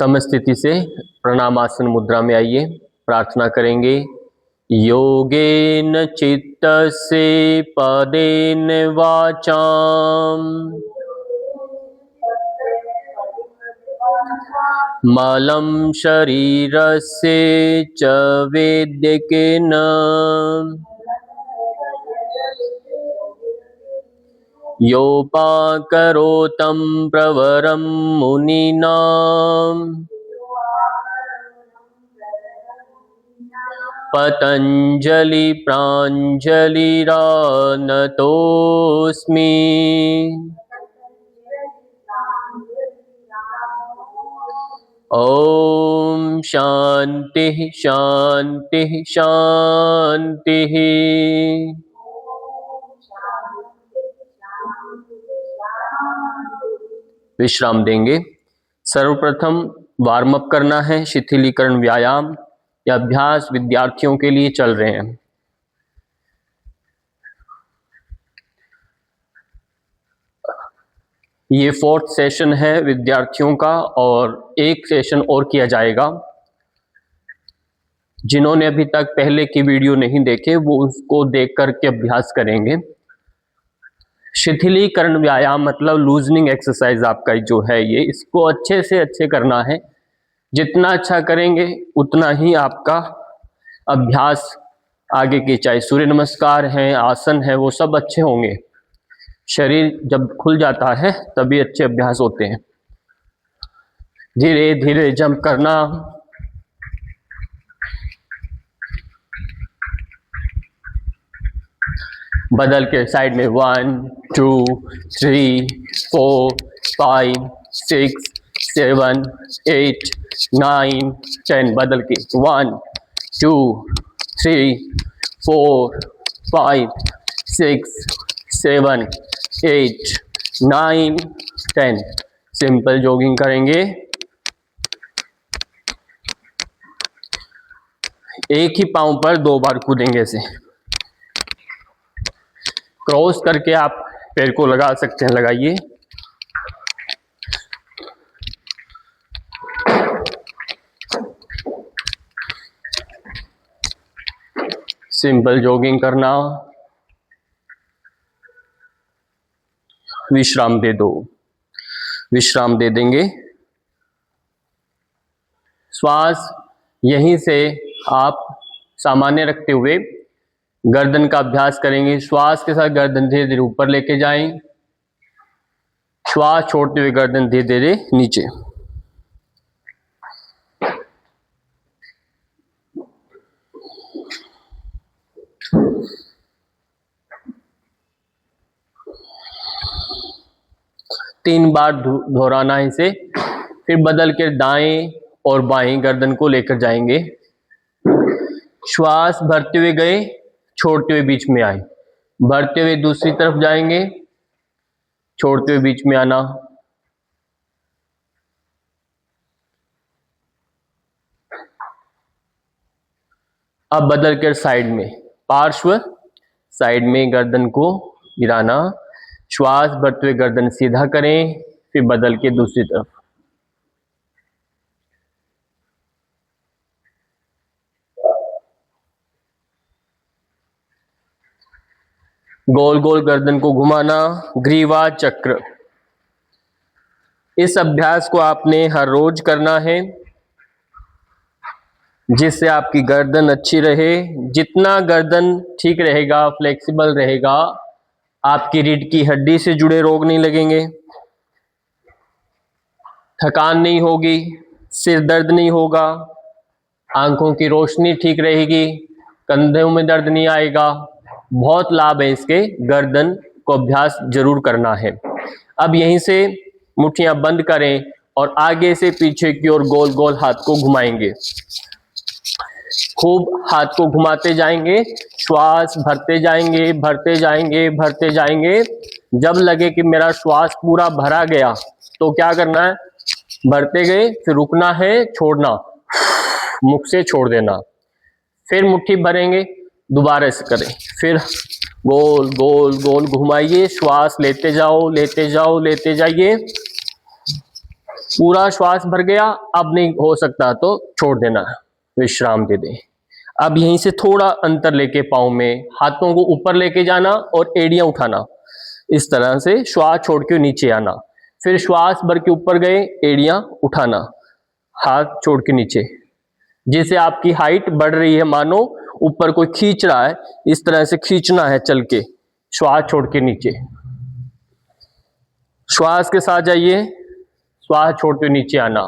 समस्थिति से प्रणामासन मुद्रा में आइए, प्रार्थना करेंगे। योगेन चित्तस्य पदेन वाचाम मलं शरीरस्य च वेद्यकेन योपाकरोतं प्रवरं मुनीनां पतंजलि प्राञ्जलिरानतोऽस्मि। ओम शांति शांति शांति। विश्राम देंगे। सर्वप्रथम वार्म अप करना है। शिथिलीकरण व्यायाम या अभ्यास विद्यार्थियों के लिए चल रहे हैं। ये 4th सेशन है विद्यार्थियों का और एक सेशन और किया जाएगा। जिन्होंने अभी तक पहले की वीडियो नहीं देखे वो उसको देख करके अभ्यास करेंगे। शिथिलीकरण व्यायाम मतलब लूजनिंग एक्सरसाइज आपका जो है ये, इसको अच्छे से अच्छे करना है। जितना अच्छा करेंगे उतना ही आपका अभ्यास आगे की, चाहे सूर्य नमस्कार है, आसन है, वो सब अच्छे होंगे। शरीर जब खुल जाता है तभी अच्छे अभ्यास होते हैं। धीरे धीरे जंप करना। बदल के साइड में 1 2 3 4 5 6 7 8 9 10। बदल के 1 2 3 4 5 6 7 8 9 10। सिंपल जॉगिंग करेंगे। एक ही पांव पर 2 बार कूदेंगे। ऐसे क्रॉस करके आप पैर को लगा सकते हैं, लगाइए। सिंपल जॉगिंग करना। विश्राम दे दो। विश्राम दे देंगे। श्वास यहीं से आप सामान्य रखते हुए गर्दन का अभ्यास करेंगे। श्वास के साथ गर्दन धीरे धीरे ऊपर लेके जाएं। श्वास छोड़ते हुए गर्दन धीरे धीरे नीचे। तीन बार दोहराना है इसे। फिर बदल के दाएं और बाएं गर्दन को लेकर जाएंगे। श्वास भरते हुए गए, छोड़ते हुए बीच में आए, भरते हुए दूसरी तरफ जाएंगे, छोड़ते हुए बीच में आना। अब बदल कर साइड में, पार्श्व साइड में गर्दन को गिराना। श्वास भरते हुए गर्दन सीधा करें, फिर बदल के दूसरी तरफ। गोल गोल गर्दन को घुमाना, ग्रीवा चक्र। इस अभ्यास को आपने हर रोज करना है जिससे आपकी गर्दन अच्छी रहे। जितना गर्दन ठीक रहेगा, फ्लेक्सिबल रहेगा, आपकी रीढ़ की हड्डी से जुड़े रोग नहीं लगेंगे, थकान नहीं होगी, सिर दर्द नहीं होगा, आंखों की रोशनी ठीक रहेगी, कंधों में दर्द नहीं आएगा। बहुत लाभ है इसके। गर्दन को अभ्यास जरूर करना है। अब यहीं से मुट्ठियां बंद करें और आगे से पीछे की ओर गोल गोल हाथ को घुमाएंगे। खूब हाथ को घुमाते जाएंगे। श्वास भरते जाएंगे, भरते जाएंगे, भरते जाएंगे। जब लगे कि मेरा श्वास पूरा भरा गया तो क्या करना है, भरते गए, फिर रुकना है, छोड़ना, मुख से छोड़ देना। फिर मुट्ठी भरेंगे, दोबारा से करें। फिर गोल गोल गोल घुमाइए। श्वास लेते जाओ, लेते जाओ, लेते जाइए। पूरा श्वास भर गया, अब नहीं हो सकता तो छोड़ देना, विश्राम दे दें। अब यहीं से थोड़ा अंतर लेके पाँव में, हाथों को ऊपर लेके जाना और एड़ियां उठाना, इस तरह से श्वास छोड़ के नीचे आना। फिर श्वास भर के ऊपर गए, एड़ियां उठाना, हाथ छोड़ के नीचे। जिससे आपकी हाइट बढ़ रही है, मानो ऊपर कोई खींच रहा है, इस तरह से खींचना है चल के, श्वास छोड़ के नीचे। श्वास के साथ जाइए, श्वास छोड़ते नीचे आना।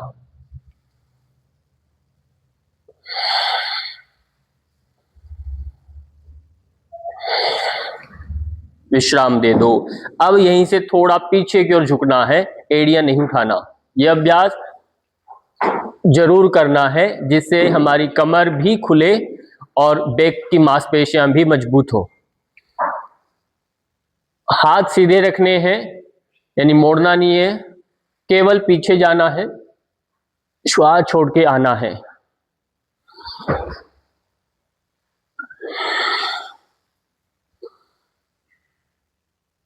विश्राम दे दो। अब यहीं से थोड़ा पीछे की ओर झुकना है, एड़ियां नहीं उठाना। यह अभ्यास जरूर करना है जिससे हमारी कमर भी खुले और बैक की मांसपेशियां भी मजबूत हो। हाथ सीधे रखने हैं, यानी मोड़ना नहीं है, केवल पीछे जाना है, श्वास छोड़ के आना है।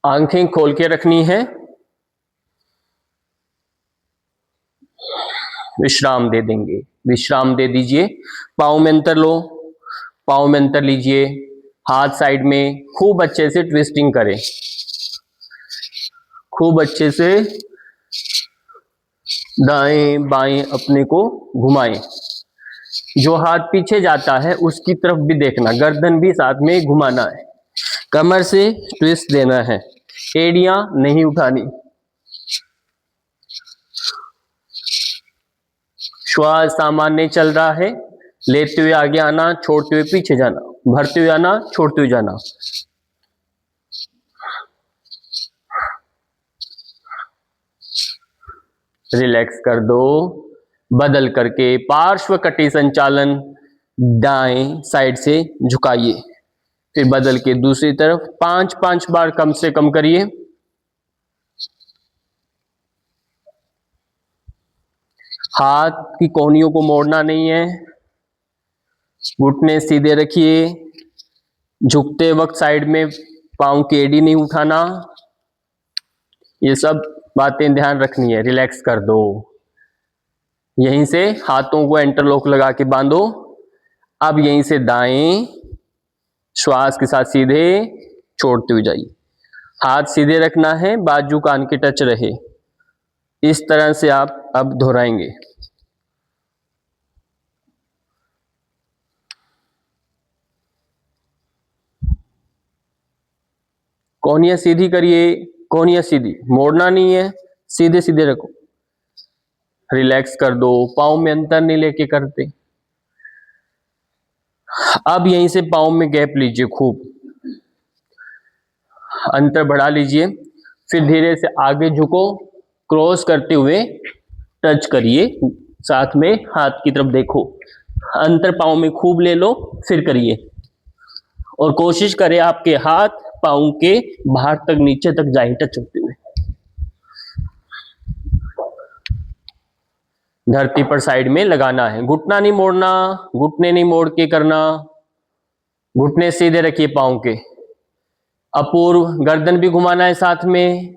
आंखें खोल के रखनी है, विश्राम दे देंगे। विश्राम दे दीजिए। पाँव में अंतर लो, पाँव में अंतर लीजिए, हाथ साइड में, खूब अच्छे से ट्विस्टिंग करें, खूब अच्छे से दाएं बाएं अपने को घुमाएं। जो हाथ पीछे जाता है उसकी तरफ भी देखना, गर्दन भी साथ में घुमाना है, कमर से ट्विस्ट देना है, एड़ियां नहीं उठानी। श्वास सामान्य चल रहा है, लेते हुए आगे आना, छोड़ते हुए पीछे जाना, भरते हुए आना, छोड़ते हुए जाना। रिलैक्स कर दो। बदल करके पार्श्व कटी संचालन, दाएं साइड से झुकाइए, फिर बदल के दूसरी तरफ 5-5 बार कम से कम करिए। हाथ की कोहनियों को मोड़ना नहीं है, घुटने सीधे रखिए, झुकते वक्त साइड में पांव की एड़ी नहीं उठाना। ये सब बातें ध्यान रखनी है। रिलैक्स कर दो। यहीं से हाथों को इंटरलॉक लगा के बांधो। अब यहीं से दाएं श्वास के साथ सीधे छोड़ते हुए जाइए। हाथ सीधे रखना है, बाजू कान के टच रहे, इस तरह से आप अब दोहराएंगे। कोहनियां सीधी करिए, कोहनियां सीधी, मोड़ना नहीं है, सीधे सीधे रखो। रिलैक्स कर दो, पाँव में अंतर नहीं लेके करते। अब यहीं से पाँव में गैप लीजिए, खूब अंतर बढ़ा लीजिए, फिर धीरे से आगे झुको, क्रॉस करते हुए टच करिए, साथ में हाथ की तरफ देखो, अंतर पाँव में खूब ले लो, फिर करिए और कोशिश करें आपके हाथ पाँव के बाहर तक, नीचे तक जाए, टच होते हुए। धरती पर साइड में लगाना है, घुटना नहीं मोड़ना, घुटने नहीं मोड़ के करना, घुटने सीधे रखिए पाँव के। अपूर्व गर्दन भी घुमाना है साथ में,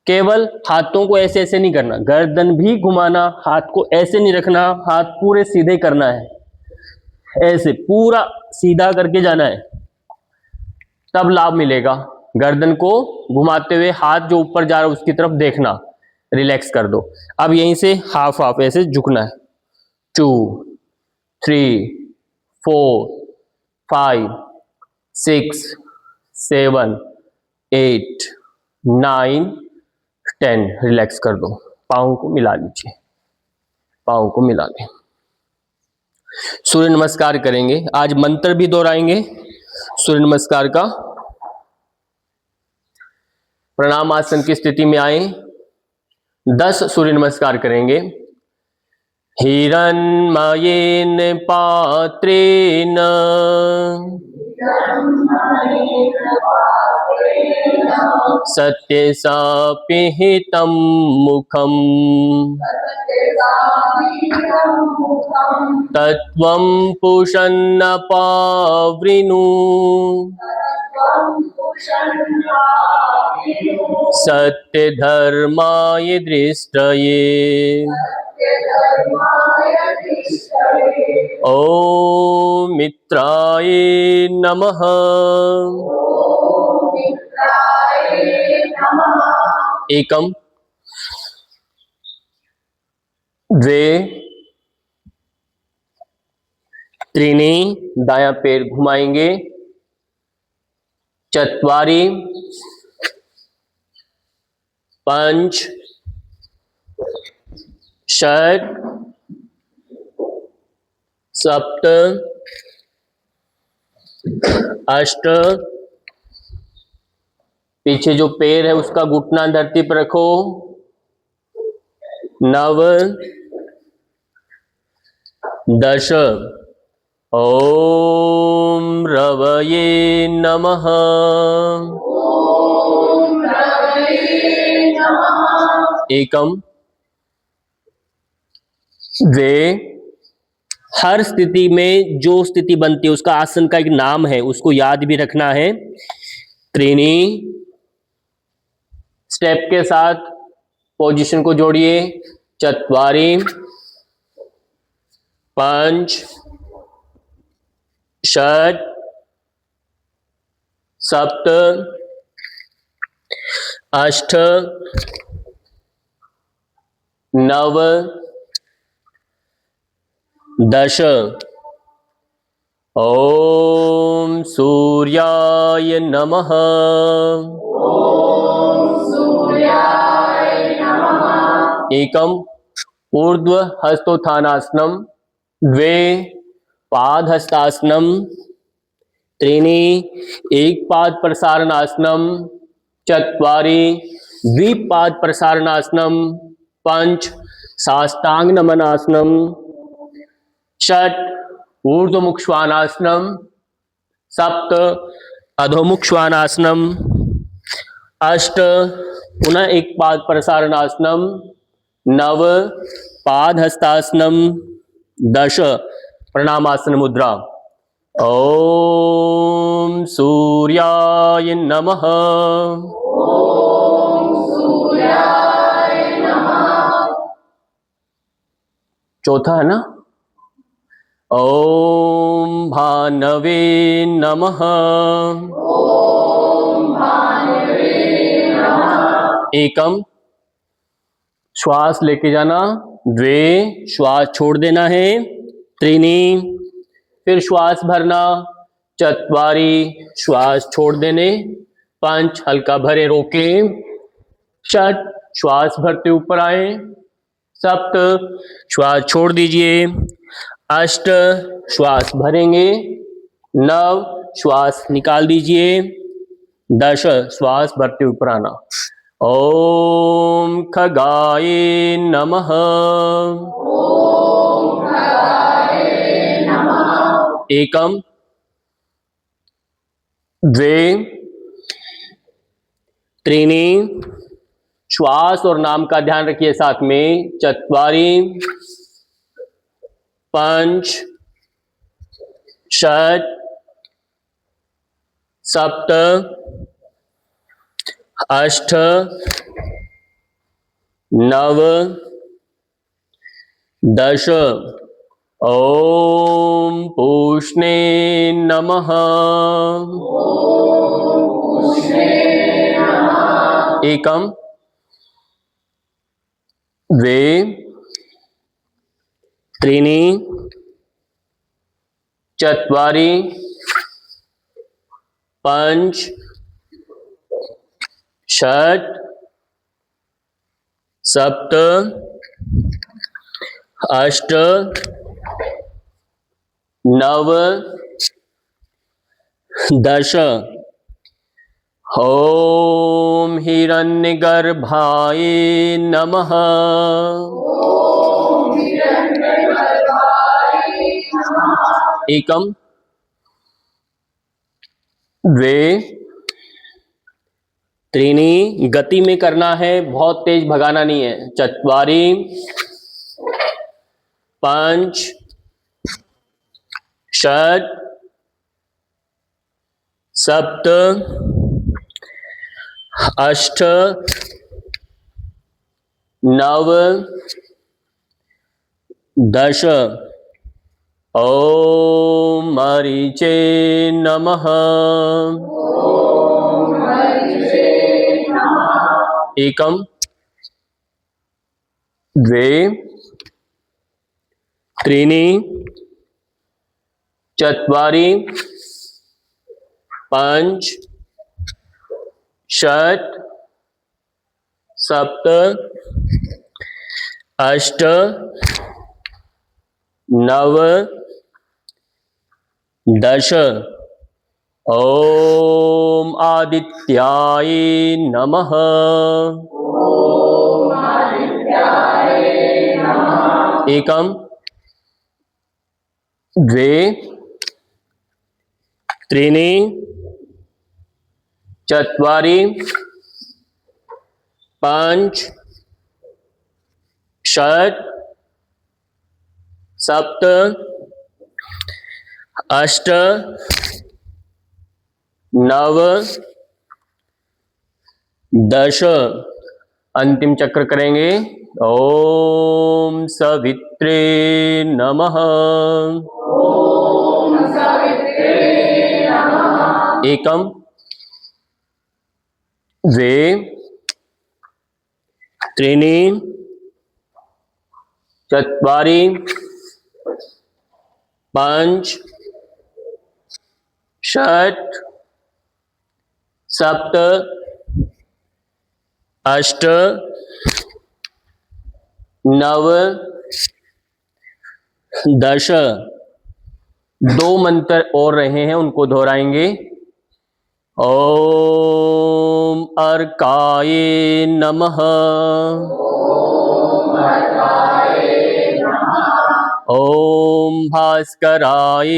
केवल हाथों को ऐसे ऐसे नहीं करना, गर्दन भी घुमाना, हाथ को ऐसे नहीं रखना, हाथ पूरे सीधे करना है, ऐसे पूरा सीधा करके जाना है, तब लाभ मिलेगा। गर्दन को घुमाते हुए हाथ जो ऊपर जा रहा है उसकी तरफ देखना। रिलैक्स कर दो। अब यहीं से हाफ हाफ ऐसे झुकना है। 2 3 4 5 6 7 8 9 10। रिलैक्स कर दो। पाँव को मिला लीजिए, पाँव को मिला लें। सूर्य नमस्कार करेंगे। आज मंत्र भी दोहराएंगे सूर्य नमस्कार का। प्रणाम आसन की स्थिति में आए, 10 सूर्य नमस्कार करेंगे। हिरण्मयेन पात्रेण सत्यसापिहितं मुखम् तत्त्वं पुषन्नपावृणु सत्य धर्माय दृष्टये ओम मित्राय नमः। एकम द्वे त्रीणि, दायां पैर घुमाएंगे, चत्वारि पंच षट सप्त अष्ट, पीछे जो पैर है उसका घुटना धरती पर रखो, नव दश। ओम रवये नमः। एकम द्वे, हर स्थिति में जो स्थिति बनती है उसका आसन का एक नाम है, उसको याद भी रखना है। त्रीणि, स्टेप के साथ पोजीशन को जोड़िए, चत्वारि पंच षट सप्त अष्ट नव दश। ओम सूर्याय नमः। एकम ऊर्ध्व हस्तोत्थानासनम, द्वे पादहस्तासनम, त्रीणि एक पाद प्रसारणासनम, चत्वारि द्विपाद प्रसारणासनम, पंच साष्टांग नमनासनम, षट ऊर्ध्वमुख श्वानासनम, सप्त अधोमुख श्वानासनम, अष्ट पुनः एक पाद प्रसारणासनम, नव पादहस्तासनम, दश प्रणामासन मुद्रा। ओम सूर्याय नमः। चौथा है ना। ओम भानवे नमः। एकम श्वास लेके जाना, द्वे श्वास छोड़ देना है, त्रीणि फिर श्वास भरना, चत्वारि श्वास छोड़ देने, पंच हल्का भरे रोके, षट श्वास भरते ऊपर आए, सप्त श्वास छोड़ दीजिए, अष्ट श्वास भरेंगे, नव श्वास निकाल दीजिए, दश श्वास भरते ऊपर आना। ओम खगाय नमः। एकम द्वे त्रीणि, श्वास और नाम का ध्यान रखिए साथ में, चत्वारि पंच षट सप्त अष्ट नव दश। ओम पूष्णे नमः। एकम द्वे त्रीणि चत्वारि पंच षट सप्त अष्ट नव दश। ओम हिरण्यगर्भाय नमः। एकम द्वे त्रीणि, गति में करना है, बहुत तेज भगाना नहीं है, चत्वारि पंच षट सप्त अष्ट नव दश। ओम मरीचे नमः। एकम द्वे त्रीणि चत्वारि पंच षट् सप्त अष्ट नव दश। ओम आदित्याय नमः। एकम द्वे त्रीणि चत्वारि पंच षट् सप्त अष्ट नव दश। अंतिम चक्र करेंगे। ओम सवित्रे नमः। एकम द्वे त्रीणि चत्वारि पंच षट् सप्त अष्ट नव दश। दो मंत्र और रहे हैं, उनको दोहराएंगे। ओम अर्काय नमः। ओम भास्कराय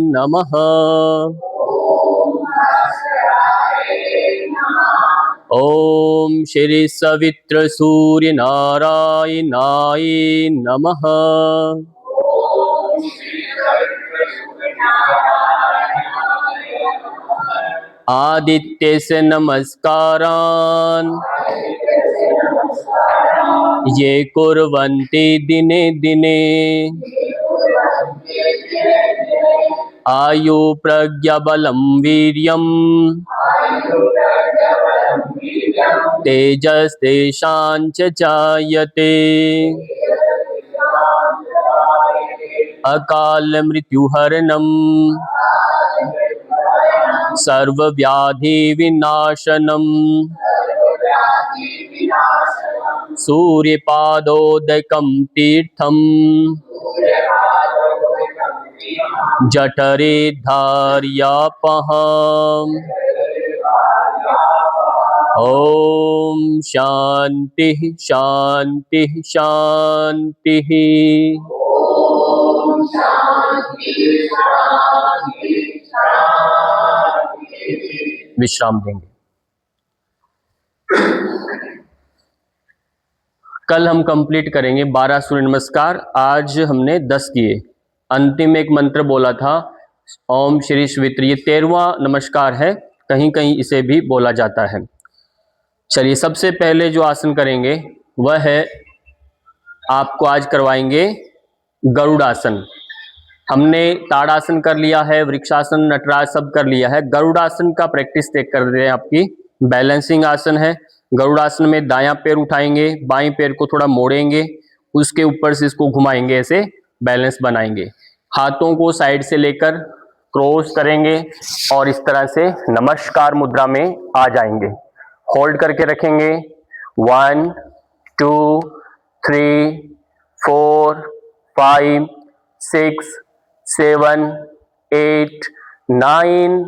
नमः। ओम श्री सवित्र सूर्य नारायणाय नमः। आदित्यस्य नमस्कारान् ये कुर्वन्ति दिने दिने। आयु प्रज्ञाबलं वीर्यं तेजस्तेषां च जायते। अकाल मृत्युहरणं सर्वव्याधि विनाशनम्। सूर्यपादोदकं तीर्थं जठरे धारयापहम्। ओम शांति शांति शांति। विश्राम देंगे। कल हम कंप्लीट करेंगे 12 सूर्य नमस्कार, आज हमने 10 किए। अंतिम एक मंत्र बोला था ओम श्री सवित्र, ये 13वां नमस्कार है, कहीं कहीं इसे भी बोला जाता है। चलिए, सबसे पहले जो आसन करेंगे वह है, आपको आज करवाएंगे गरुड़ासन। हमने ताड़ासन कर लिया है, वृक्षासन, नटराज सब कर लिया है। गरुड़ासन का प्रैक्टिस चेक कर रहे हैं आपकी। बैलेंसिंग आसन है। गरुड़ासन में दायां पैर उठाएंगे, बाएं पैर को थोड़ा मोड़ेंगे, उसके ऊपर से इसको घुमाएंगे, ऐसे बैलेंस बनाएंगे। हाथों को साइड से लेकर क्रॉस करेंगे और इस तरह से नमस्कार मुद्रा में आ जाएंगे। होल्ड करके रखेंगे। 1 2 3 4 5 6 7 8 9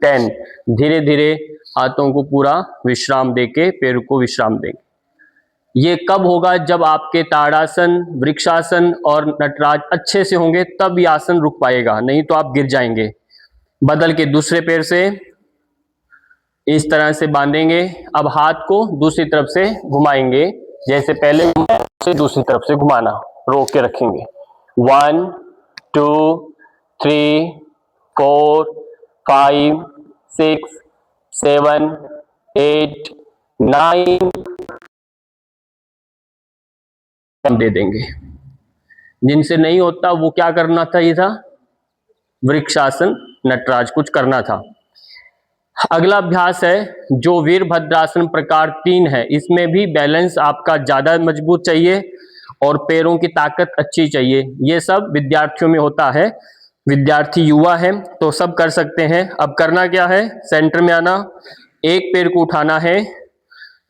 10। धीरे धीरे हाथों को पूरा विश्राम देके पैर को विश्राम देंगे। ये कब होगा? जब आपके ताड़ासन, वृक्षासन और नटराज अच्छे से होंगे, तब ये आसन रुक पाएगा, नहीं तो आप गिर जाएंगे। बदल के दूसरे पैर से इस तरह से बांधेंगे। अब हाथ को दूसरी तरफ से घुमाएंगे, जैसे पहले से दूसरी तरफ से घुमाना, रोक के रखेंगे। 1 2 3 4 5 6 7 8 9 दे देंगे। जिनसे नहीं होता वो क्या करना चाहिए था, वृक्षासन, नटराज कुछ करना था। अगला अभ्यास है जो वीरभद्रासन प्रकार 3 है। इसमें भी बैलेंस आपका ज्यादा मजबूत चाहिए और पैरों की ताकत अच्छी चाहिए। ये सब विद्यार्थियों में होता है, विद्यार्थी युवा है तो सब कर सकते हैं। अब करना क्या है, सेंटर में आना, एक पैर को उठाना है,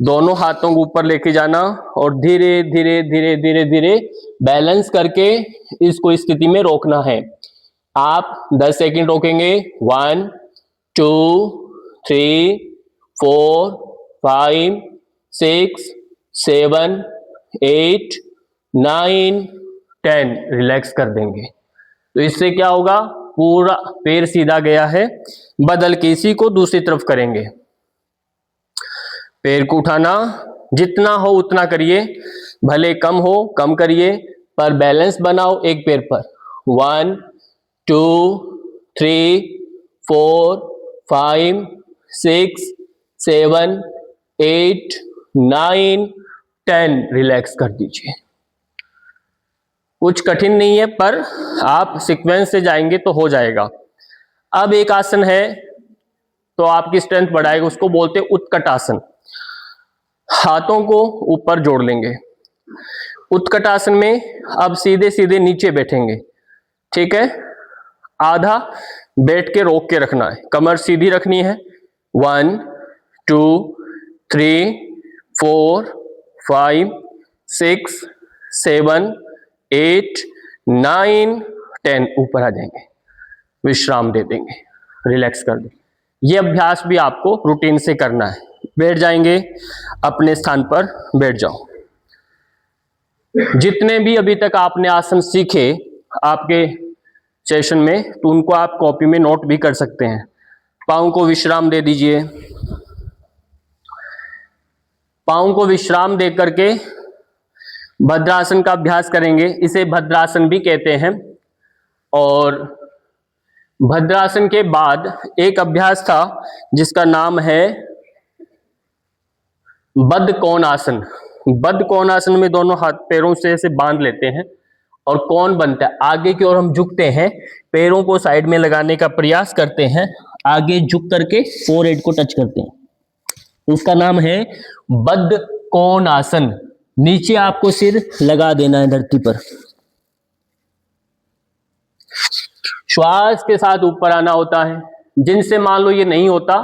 दोनों हाथों को ऊपर लेके जाना और धीरे धीरे धीरे धीरे धीरे बैलेंस करके इसको स्थिति में रोकना है। आप 10 सेकंड रोकेंगे। 1 2 3 4 5 6 7 8 9 10 रिलैक्स कर देंगे। तो इससे क्या होगा, पूरा पैर सीधा गया है। बदल के इसी को दूसरी तरफ करेंगे। पैर को उठाना, जितना हो उतना करिए, भले कम हो कम करिए, पर बैलेंस बनाओ एक पैर पर। 1 2 3 4 5 6 7 8 9 10 रिलैक्स कर दीजिए। कुछ कठिन नहीं है, पर आप सीक्वेंस से जाएंगे तो हो जाएगा। अब एक आसन है तो आपकी स्ट्रेंथ बढ़ाएगा, उसको बोलते हैं उत्कट आसन। हाथों को ऊपर जोड़ लेंगे। उत्कट आसन में अब सीधे सीधे नीचे बैठेंगे, ठीक है। आधा बैठ के रोक के रखना है, कमर सीधी रखनी है। 1 2 3 4 5 6 7 8 9 10 ऊपर आ जाएंगे, विश्राम दे देंगे, रिलैक्स कर देंगे। ये अभ्यास भी आपको रूटीन से करना है। बैठ जाएंगे, अपने स्थान पर बैठ जाओ। जितने भी अभी तक आपने आसन सीखे आपके सेशन में, तो उनको आप कॉपी में नोट भी कर सकते हैं। पाँव को विश्राम दे दीजिए। पाँव को विश्राम दे करके भद्रासन का अभ्यास करेंगे। इसे भद्रासन भी कहते हैं। और भद्रासन के बाद एक अभ्यास था जिसका नाम है बद्ध कोण आसन। बद्ध कोण आसन में दोनों हाथ पैरों से ऐसे बांध लेते हैं और कौन बनता है, आगे की ओर हम झुकते हैं, पैरों को साइड में लगाने का प्रयास करते हैं, आगे झुक करके फोरहेड को टच करते हैं। इसका नाम है बद्ध कोण आसन। नीचे आपको सिर लगा देना है धरती पर। श्वास के साथ ऊपर आना होता है। जिनसे मान लो ये नहीं होता,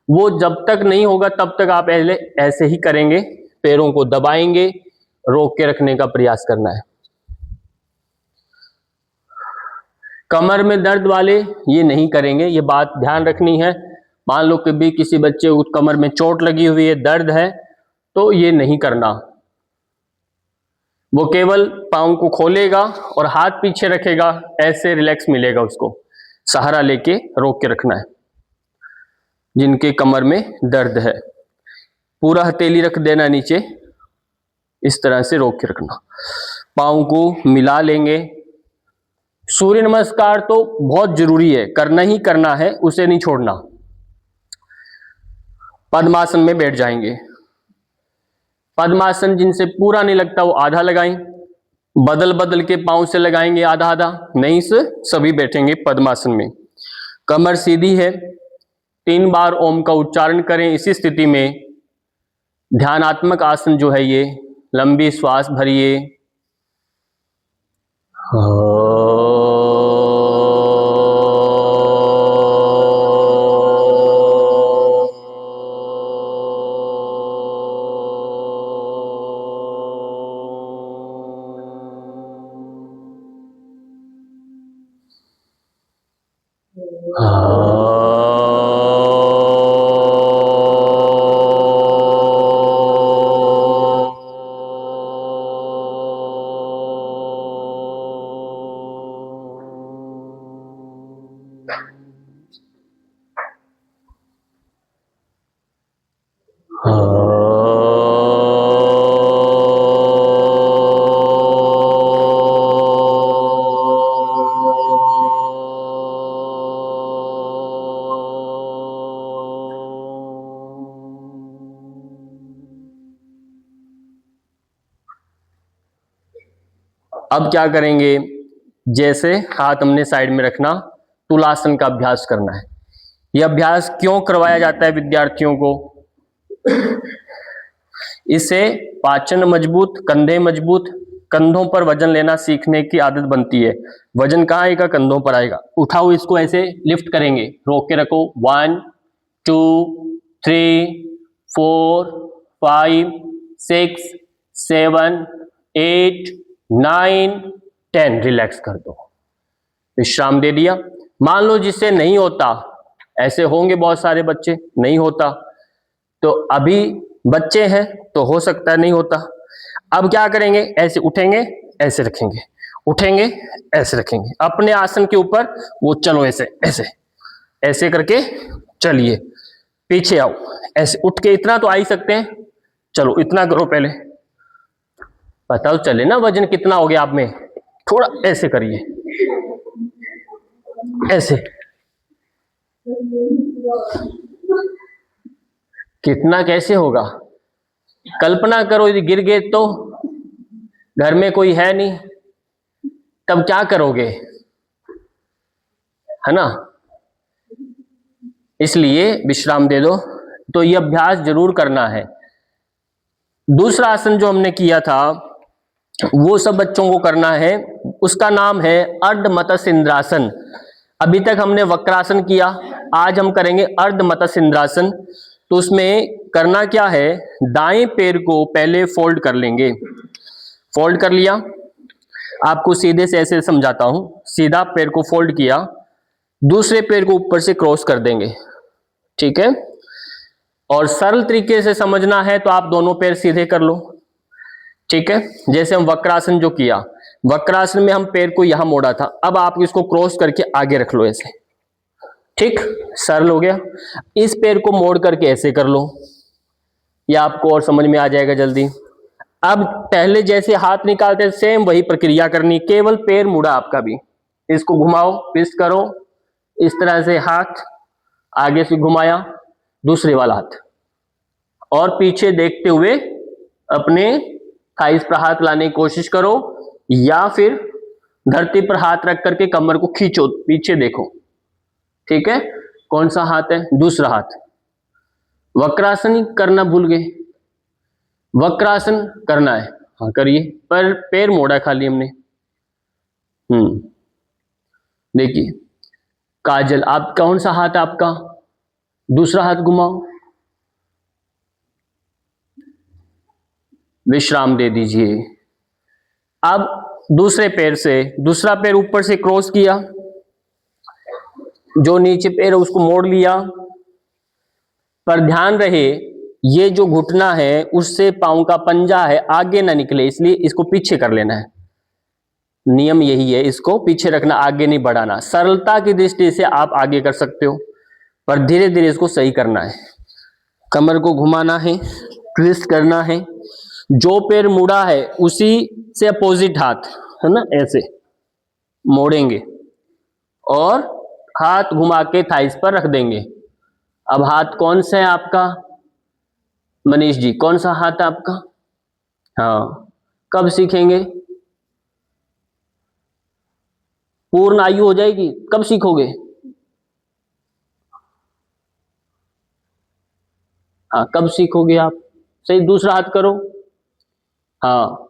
वो जब तक नहीं होगा तब तक आप ऐसे ही करेंगे, पैरों को दबाएंगे, रोक के रखने का प्रयास करना है। कमर में दर्द वाले ये नहीं करेंगे, ये बात ध्यान रखनी है। मान लो कि भी किसी बच्चे को कमर में चोट लगी हुई है, दर्द है, तो ये नहीं करना। वो केवल पाँव को खोलेगा और हाथ पीछे रखेगा, ऐसे रिलैक्स मिलेगा उसको। सहारा लेके रोक के रखना है। जिनके कमर में दर्द है, पूरा हथेली रख देना नीचे, इस तरह से रोक के रखना। पाँव को मिला लेंगे। सूर्य नमस्कार तो बहुत जरूरी है, करना ही करना है, उसे नहीं छोड़ना। पद्मासन में बैठ जाएंगे। पद्मासन जिनसे पूरा नहीं लगता वो आधा लगाएं, बदल बदल के पांव से लगाएंगे आधा आधा, नहीं से सभी बैठेंगे पद्मासन में। कमर सीधी है, 3 बार ओम का उच्चारण करें। इसी स्थिति में ध्यानात्मक आसन जो है ये, लंबी श्वास भरिए। अब क्या करेंगे, जैसे हाथ हमने साइड में रखना, तुलासन का अभ्यास करना है। यह अभ्यास क्यों करवाया जाता है विद्यार्थियों को? इससे पाचन मजबूत, कंधे मजबूत, कंधों पर वजन लेना सीखने की आदत बनती है। वजन कहाँ आएगा? कंधों पर आएगा। उठाओ इसको, ऐसे लिफ्ट करेंगे, रोक के रखो, 1 2 3 4 5 6 7 8 9 10, रिलैक्स कर दो, विश्राम दे दिया। मान लो जिससे नहीं होता, ऐसे होंगे बहुत सारे बच्चे, नहीं होता, तो अभी बच्चे हैं तो हो सकता है नहीं होता। अब क्या करेंगे, ऐसे उठेंगे, ऐसे रखेंगे, उठेंगे, ऐसे रखेंगे, अपने आसन के ऊपर वो चलो, ऐसे ऐसे ऐसे करके चलिए, पीछे आओ, ऐसे उठ के, इतना तो आ ही सकते हैं, चलो इतना करो, पहले पता तो चले ना वजन कितना हो गया आप में। थोड़ा ऐसे करिए, ऐसे, कितना कैसे होगा? कल्पना करो यदि गिर गए तो, घर में कोई है नहीं, तब क्या करोगे, है ना? इसलिए विश्राम दे दो। तो ये अभ्यास जरूर करना है। दूसरा आसन जो हमने किया था वो सब बच्चों को करना है, उसका नाम है अर्ध मत्स्य इंद्रासन। अभी तक हमने वक्रासन किया, आज हम करेंगे अर्ध मत्स्य इंद्रासन। तो उसमें करना क्या है, दाएं पैर को पहले फोल्ड कर लेंगे, फोल्ड कर लिया, आपको सीधे से ऐसे समझाता हूं, सीधा पैर को फोल्ड किया, दूसरे पैर को ऊपर से क्रॉस कर देंगे, ठीक है? और सरल तरीके से समझना है तो आप दोनों पैर सीधे कर लो, ठीक है? जैसे हम वक्रासन जो किया, वक्रासन में हम पैर को यहां मोड़ा था, अब आप इसको क्रॉस करके आगे रख लो ऐसे, ठीक, सरल हो गया। इस पैर को मोड़ करके ऐसे कर लो, या आपको और समझ में आ जाएगा जल्दी। अब पहले जैसे हाथ निकालते सेम वही प्रक्रिया करनी, केवल पैर मुड़ा आपका भी, इसको घुमाओ, ट्विस्ट करो, इस तरह से हाथ आगे से घुमाया, दूसरे वाला हाथ, और पीछे देखते हुए अपने थाइस पर हाथ लाने की कोशिश करो, या फिर धरती पर हाथ रख करके कमर को खींचो, पीछे देखो, ठीक है? कौन सा हाथ है? दूसरा हाथ। वक्रासन करना भूल गए, वक्रासन करना है, हाँ करिए, पर पैर मोड़ा खाली हमने। देखिए काजल, आप कौन सा हाथ है आपका? दूसरा हाथ घुमाओ, विश्राम दे दीजिए। अब दूसरे पैर से, दूसरा पैर ऊपर से क्रॉस किया, जो नीचे पैर है उसको मोड़ लिया, पर ध्यान रहे ये जो घुटना है उससे पांव का पंजा है आगे ना निकले, इसलिए इसको पीछे कर लेना है। नियम यही है, इसको पीछे रखना, आगे नहीं बढ़ाना। सरलता की दृष्टि से आप आगे कर सकते हो, पर धीरे धीरे इसको सही करना है। कमर को घुमाना है, ट्विस्ट करना है, जो पैर मुड़ा है उसी से अपोजिट हाथ, है ना, ऐसे मोड़ेंगे और हाथ घुमा के थाइस पर रख देंगे। अब हाथ कौन सा है आपका? मनीष जी, कौन सा हाथ है आपका? हाँ, कब सीखेंगे? पूर्ण आयु हो जाएगी, कब सीखोगे? हाँ, कब सीखोगे आप? सही, दूसरा हाथ करो, हाँ,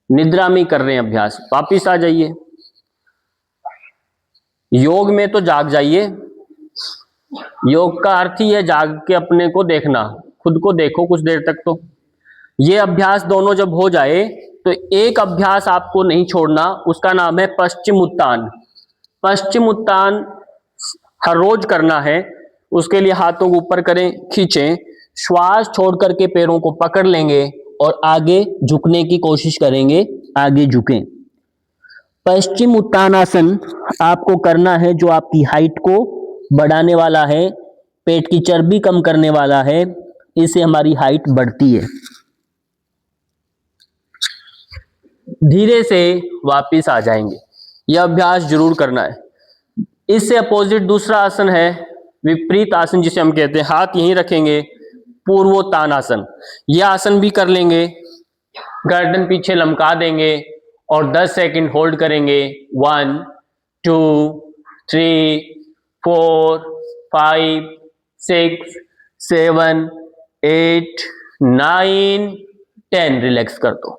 निद्रा में कर रहे हैं अभ्यास, वापिस आ जाइए। योग में तो जाग जाइए, योग का अर्थ ही है जाग के अपने को देखना, खुद को देखो कुछ देर तक। तो ये अभ्यास दोनों जब हो जाए तो एक अभ्यास आपको नहीं छोड़ना, उसका नाम है पश्चिम उत्तान। पश्चिम उत्तान हर रोज करना है। उसके लिए हाथों को ऊपर करें, खींचें, श्वास छोड़ करके पैरों को पकड़ लेंगे और आगे झुकने की कोशिश करेंगे, आगे झुकें। पश्चिम उत्तानासन आपको करना है जो आपकी हाइट को बढ़ाने वाला है, पेट की चर्बी कम करने वाला है, इससे हमारी हाइट बढ़ती है। धीरे से वापिस आ जाएंगे, यह अभ्यास जरूर करना है। इससे अपोजिट दूसरा आसन है विपरीत आसन, जिसे हम कहते हैं, हाथ यहीं रखेंगे, पूर्वोत्तानासन। यह आसन भी कर लेंगे, गर्दन पीछे लमका देंगे और 10 सेकंड होल्ड करेंगे। 1 2 3 4 5 6 7 8 9 10। रिलैक्स कर दो।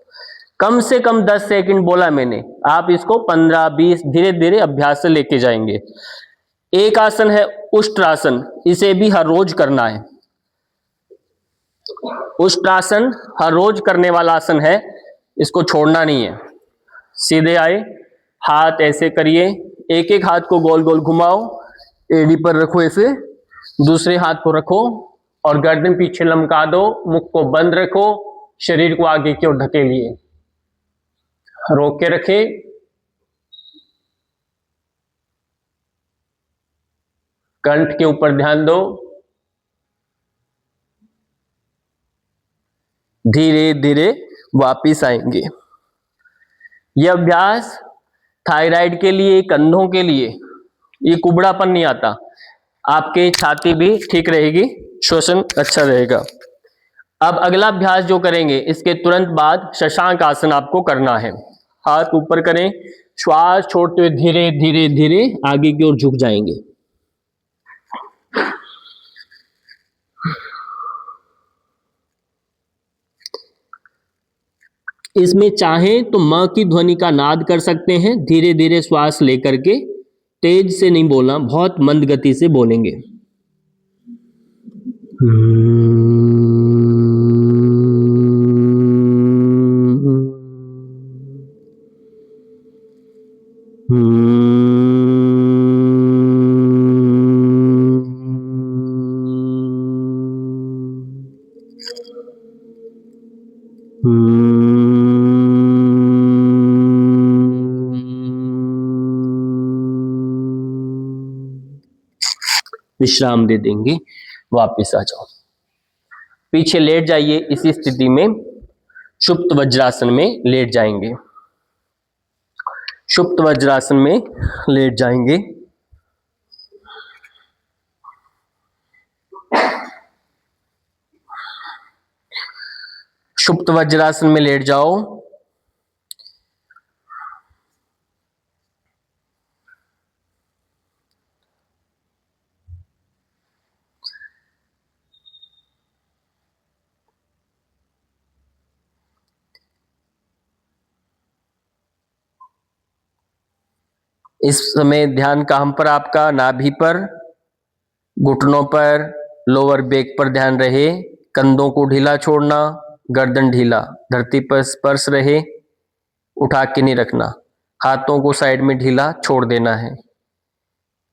कम से कम 10 सेकंड बोला मैंने, आप इसको 15-20 धीरे धीरे अभ्यास से लेके जाएंगे। एक आसन है उष्ट्रासन, इसे भी हर रोज करना है। उष्ट्रासन हर रोज करने वाला आसन है, इसको छोड़ना नहीं है। सीधे आए, हाथ ऐसे करिए, एक एक हाथ को गोल गोल घुमाओ, एड़ी पर रखो ऐसे, दूसरे हाथ को रखो और गर्दन पीछे लमका दो, मुख को बंद रखो, शरीर को आगे की ओर धकेलिए, रोक के रखे। कंठ के ऊपर ध्यान दो। धीरे धीरे वापिस आएंगे। यह अभ्यास थायराइड के लिए, कंधों के लिए, ये कुबड़ापन नहीं आता, आपके छाती भी ठीक रहेगी, श्वसन अच्छा रहेगा। अब अगला अभ्यास जो करेंगे, इसके तुरंत बाद शशांक आसन आपको करना है। हाथ ऊपर करें, श्वास छोड़ते हुए धीरे धीरे धीरे आगे की ओर झुक जाएंगे। इसमें चाहें तो म की ध्वनि का नाद कर सकते हैं, धीरे धीरे श्वास लेकर के, तेज से नहीं बोलना, बहुत मंद गति से बोलेंगे। विश्राम दे देंगे, वापस आ जाओ, पीछे लेट जाइए। इसी स्थिति में सुप्त वज्रासन में लेट जाएंगे। सुप्त वज्रासन में लेट जाएंगे। सुप्त वज्रासन में लेट जाओ। इस समय ध्यान कहां पर आपका? नाभि पर, घुटनों पर, लोअर बैक पर ध्यान रहे। कंधों को ढीला छोड़ना, गर्दन ढीला, धरती पर स्पर्श रहे, उठा के नहीं रखना। हाथों को साइड में ढीला छोड़ देना है।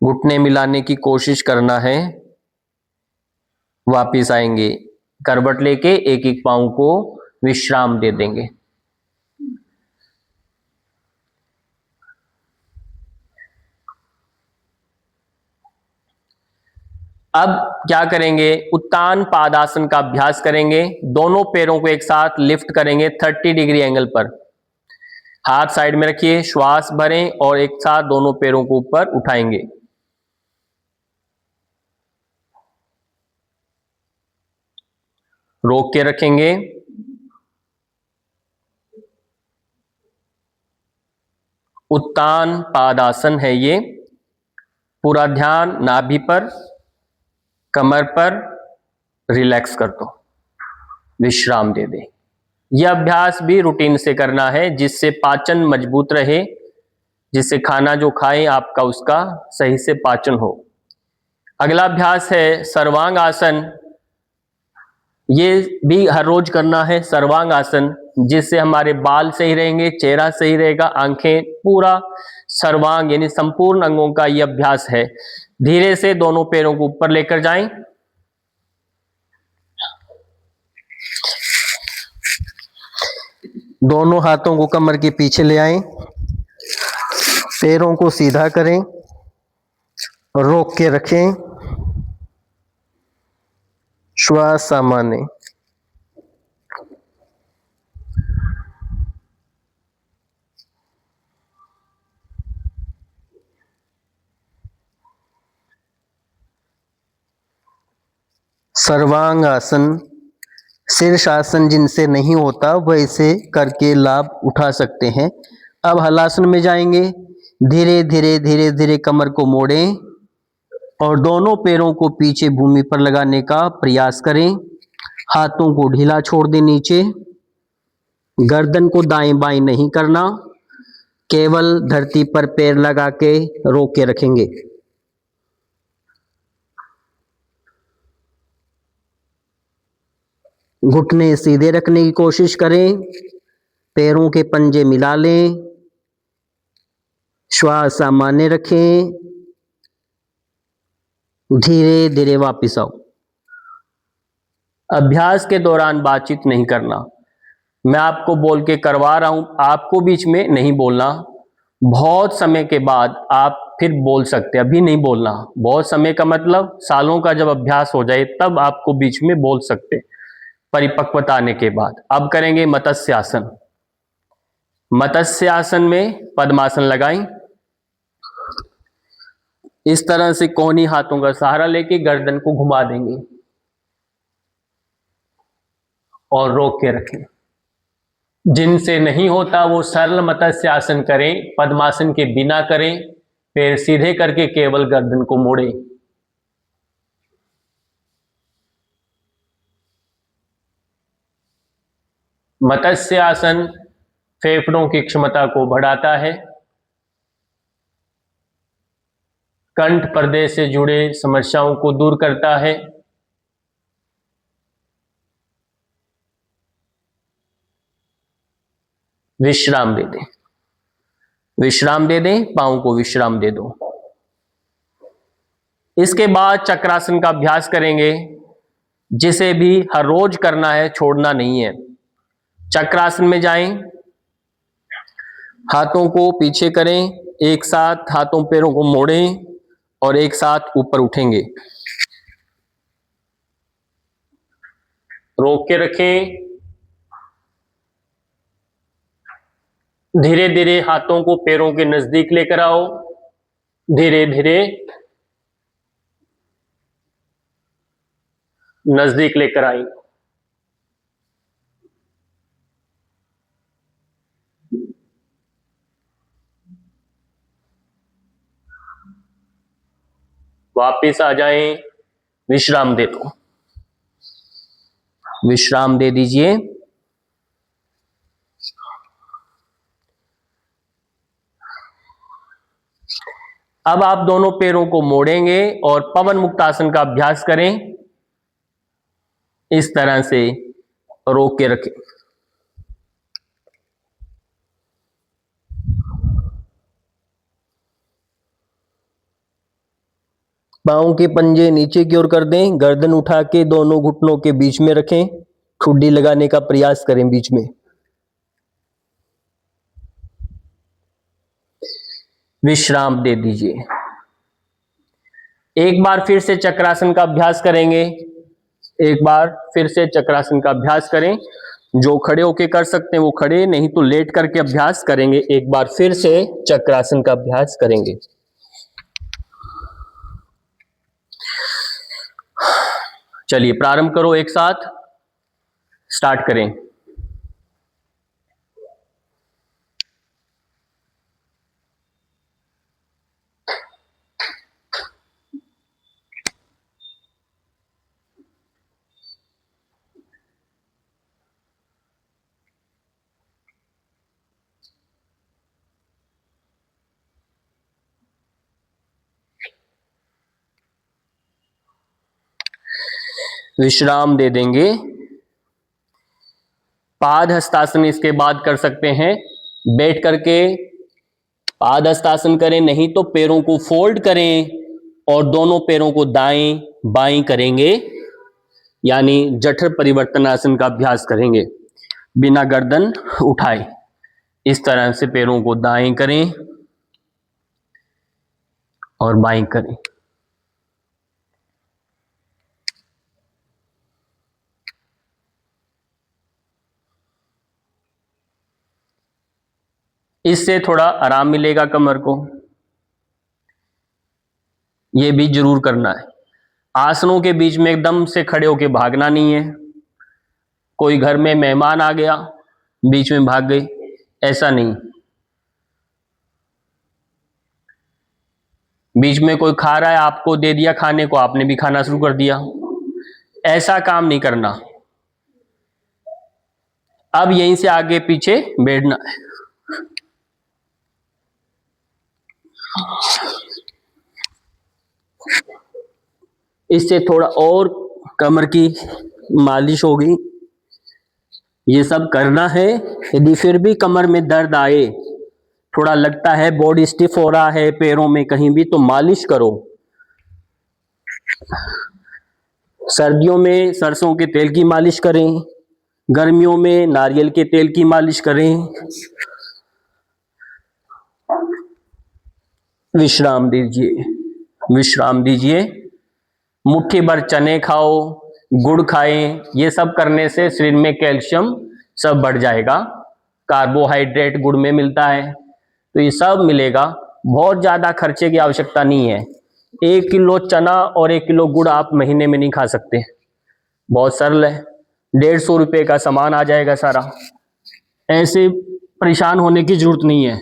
घुटने मिलाने की कोशिश करना है। वापिस आएंगे, करवट लेके एक एक पांव को विश्राम दे देंगे। अब क्या करेंगे? उत्तान पादासन का अभ्यास करेंगे। दोनों पैरों को एक साथ लिफ्ट करेंगे 30 डिग्री एंगल पर। हाथ साइड में रखिए, श्वास भरें और एक साथ दोनों पैरों को ऊपर उठाएंगे। रोक के रखेंगे। उत्तान पादासन है ये। पूरा ध्यान नाभि पर, कमर पर, रिलैक्स कर दो, विश्राम दे दे। यह अभ्यास भी रूटीन से करना है, जिससे पाचन मजबूत रहे, जिससे खाना जो खाएं आपका उसका सही से पाचन हो। अगला अभ्यास है सर्वांग आसन। ये भी हर रोज करना है, सर्वांग आसन, जिससे हमारे बाल सही रहेंगे, चेहरा सही रहेगा, आंखें, पूरा सर्वांग यानी संपूर्ण अंगों का यह अभ्यास है। धीरे से दोनों पैरों को ऊपर लेकर जाएं। दोनों हाथों को कमर के पीछे ले आएं। पैरों को सीधा करें, रोक के रखें, श्वास सामान्य। सर्वांग आसन शीर्षासन जिनसे नहीं होता वह इसे करके लाभ उठा सकते हैं। अब हलासन में जाएंगे। धीरे धीरे धीरे धीरे कमर को मोड़ें और दोनों पैरों को पीछे भूमि पर लगाने का प्रयास करें। हाथों को ढीला छोड़ दें नीचे। गर्दन को दाएं बाएं नहीं करना, केवल धरती पर पैर लगा के रोक के रखेंगे। घुटने सीधे रखने की कोशिश करें। पैरों के पंजे मिला लें। श्वास सामान्य रखें। धीरे धीरे वापस आओ। अभ्यास के दौरान बातचीत नहीं करना। मैं आपको बोल के करवा रहा हूं, आपको बीच में नहीं बोलना। बहुत समय के बाद आप फिर बोल सकते हैं, अभी नहीं बोलना। बहुत समय का मतलब सालों का जब अभ्यास हो जाए तब आपको बीच में बोल सकते, परिपक्वता आने के बाद। अब करेंगे मत्स्य आसन। मत्स्य आसन में पद्मासन लगाएं। इस तरह से कोहनी हाथों का सहारा लेके गर्दन को घुमा देंगे और रोक के रखें। जिनसे नहीं होता वो सरल मत्स्य आसन करें, पद्मासन के बिना करें। पैर सीधे करके केवल गर्दन को मोड़ें। मत्स्य आसन फेफड़ों की क्षमता को बढ़ाता है, कंठ प्रदेश से जुड़े समस्याओं को दूर करता है। विश्राम दे दें, विश्राम दे दें, पांव को विश्राम दे दो। इसके बाद चक्रासन का अभ्यास करेंगे, जिसे भी हर रोज करना है, छोड़ना नहीं है। चक्रासन में जाएं, हाथों को पीछे करें, एक साथ हाथों पैरों को मोड़ें और एक साथ ऊपर उठेंगे। रोक के रखें। धीरे धीरे हाथों को पैरों के नजदीक लेकर आओ। धीरे धीरे नजदीक लेकर आई। वापिस आ जाएं, विश्राम दे दो, विश्राम दे दीजिए। अब आप दोनों पैरों को मोड़ेंगे और पवन मुक्तासन का अभ्यास करें। इस तरह से रोक के रखें। पांव के पंजे नीचे की ओर कर दें। गर्दन उठा के दोनों घुटनों के बीच में रखें। ठुड्डी लगाने का प्रयास करें बीच में। विश्राम दे दीजिए। एक बार फिर से चक्रासन का अभ्यास करेंगे। एक बार फिर से चक्रासन का अभ्यास करें। जो खड़े होके कर सकते हैं वो खड़े, नहीं तो लेट करके अभ्यास करेंगे। एक बार फिर से चक्रासन का अभ्यास करेंगे। चलिए प्रारंभ करो, एक साथ स्टार्ट करें। विश्राम दे देंगे। पाद हस्तासन इसके बाद कर सकते हैं। बैठ करके पाद हस्तासन करें, नहीं तो पैरों को फोल्ड करें और दोनों पैरों को दाएं बाएं करेंगे, यानी जठर परिवर्तन आसन का अभ्यास करेंगे बिना गर्दन उठाए। इस तरह से पैरों को दाएं करें और बाएं करें। इससे थोड़ा आराम मिलेगा कमर को। यह भी जरूर करना है। आसनों के बीच में एकदम से खड़े होके भागना नहीं है। कोई घर में मेहमान आ गया, बीच में भाग गई, ऐसा नहीं। बीच में कोई खा रहा है, आपको दे दिया खाने को, आपने भी खाना शुरू कर दिया, ऐसा काम नहीं करना। अब यहीं से आगे पीछे बैठना है। इससे थोड़ा और कमर की मालिश होगी। ये सब करना है। यदि फिर भी कमर में दर्द आए, थोड़ा लगता है बॉडी स्टिफ हो रहा है पैरों में कहीं भी, तो मालिश करो। सर्दियों में सरसों के तेल की मालिश करें, गर्मियों में नारियल के तेल की मालिश करें। विश्राम दीजिए, विश्राम दीजिए। मुट्ठी भर चने खाओ, गुड़ खाएं। ये सब करने से शरीर में कैल्शियम सब बढ़ जाएगा। कार्बोहाइड्रेट गुड़ में मिलता है, तो ये सब मिलेगा। बहुत ज़्यादा खर्चे की आवश्यकता नहीं है। 1 किलो चना और 1 किलो गुड़ आप महीने में नहीं खा सकते। बहुत सरल है। 150 रुपये का सामान आ जाएगा सारा। ऐसे परेशान होने की जरूरत नहीं है।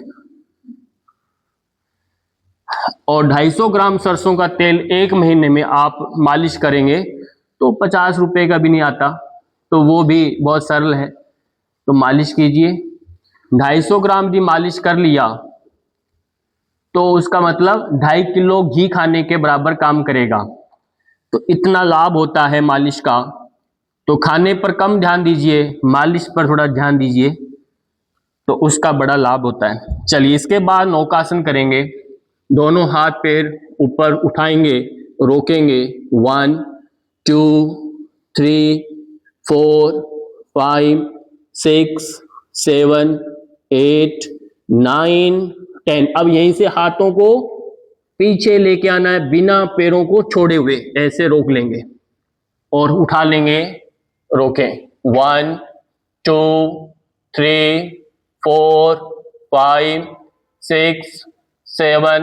और 250 ग्राम सरसों का तेल 1 महीने में आप मालिश करेंगे तो 50 रुपये का भी नहीं आता, तो वो भी बहुत सरल है। तो मालिश कीजिए। 250 ग्राम की मालिश कर लिया तो उसका मतलब 2.5 किलो घी खाने के बराबर काम करेगा। तो इतना लाभ होता है मालिश का। तो खाने पर कम ध्यान दीजिए, मालिश पर थोड़ा ध्यान दीजिए, तो उसका बड़ा लाभ होता है। चलिए, इसके बाद नौकासन करेंगे। दोनों हाथ पैर ऊपर उठाएंगे, रोकेंगे। 1 2 3 4 5 6 7 8 9 10। अब यहीं से हाथों को पीछे लेके आना है, बिना पैरों को छोड़े हुए ऐसे रोक लेंगे और उठा लेंगे, रोकें। 1 2 3 4 5 6 7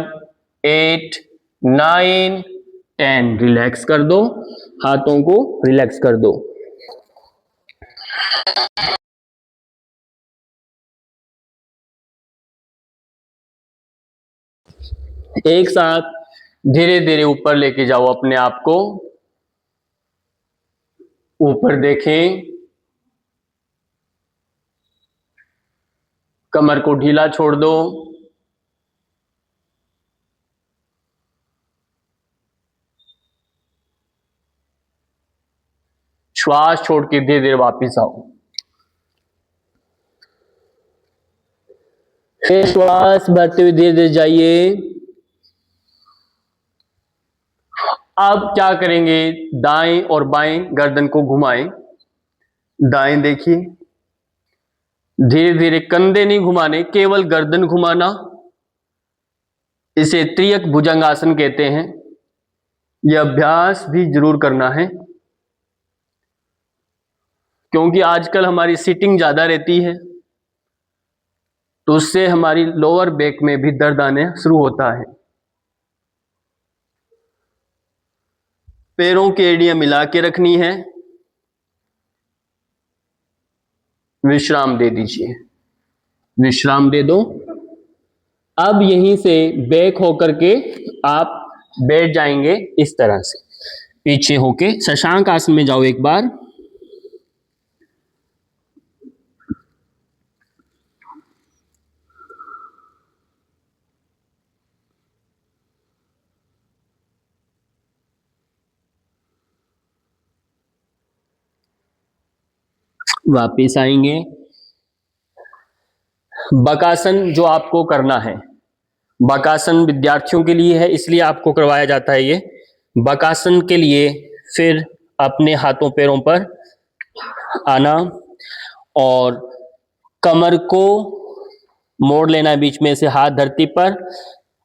8 9 10। रिलैक्स कर दो, हाथों को रिलैक्स कर दो। एक साथ धीरे धीरे ऊपर लेके जाओ अपने आप को। ऊपर देखें, कमर को ढीला छोड़ दो। श्वास छोड़ के धीरे धीरे वापिस आओ। फिर श्वास भरते हुए धीरे धीरे जाइए। अब क्या करेंगे, दाएं और बाएं गर्दन को घुमाएं। दाएं देखिए, धीरे धीरे, कंधे नहीं घुमाने, केवल गर्दन घुमाना। इसे त्रियक भुजंगासन कहते हैं। यह अभ्यास भी जरूर करना है, क्योंकि आजकल हमारी सीटिंग ज्यादा रहती है, तो उससे हमारी लोअर बैक में भी दर्द आने शुरू होता है। पैरों की एड़ियां मिला के रखनी है। विश्राम दे दीजिए, विश्राम दे दो। अब यहीं से बैक होकर के आप बैठ जाएंगे इस तरह से, पीछे होके शशांक आसन में जाओ एक बार। वापिस आएंगे। बकासन जो आपको करना है, बकासन विद्यार्थियों के लिए है, इसलिए आपको करवाया जाता है ये। बकासन के लिए फिर अपने हाथों पैरों पर आना और कमर को मोड़ लेना है बीच में से, हाथ धरती पर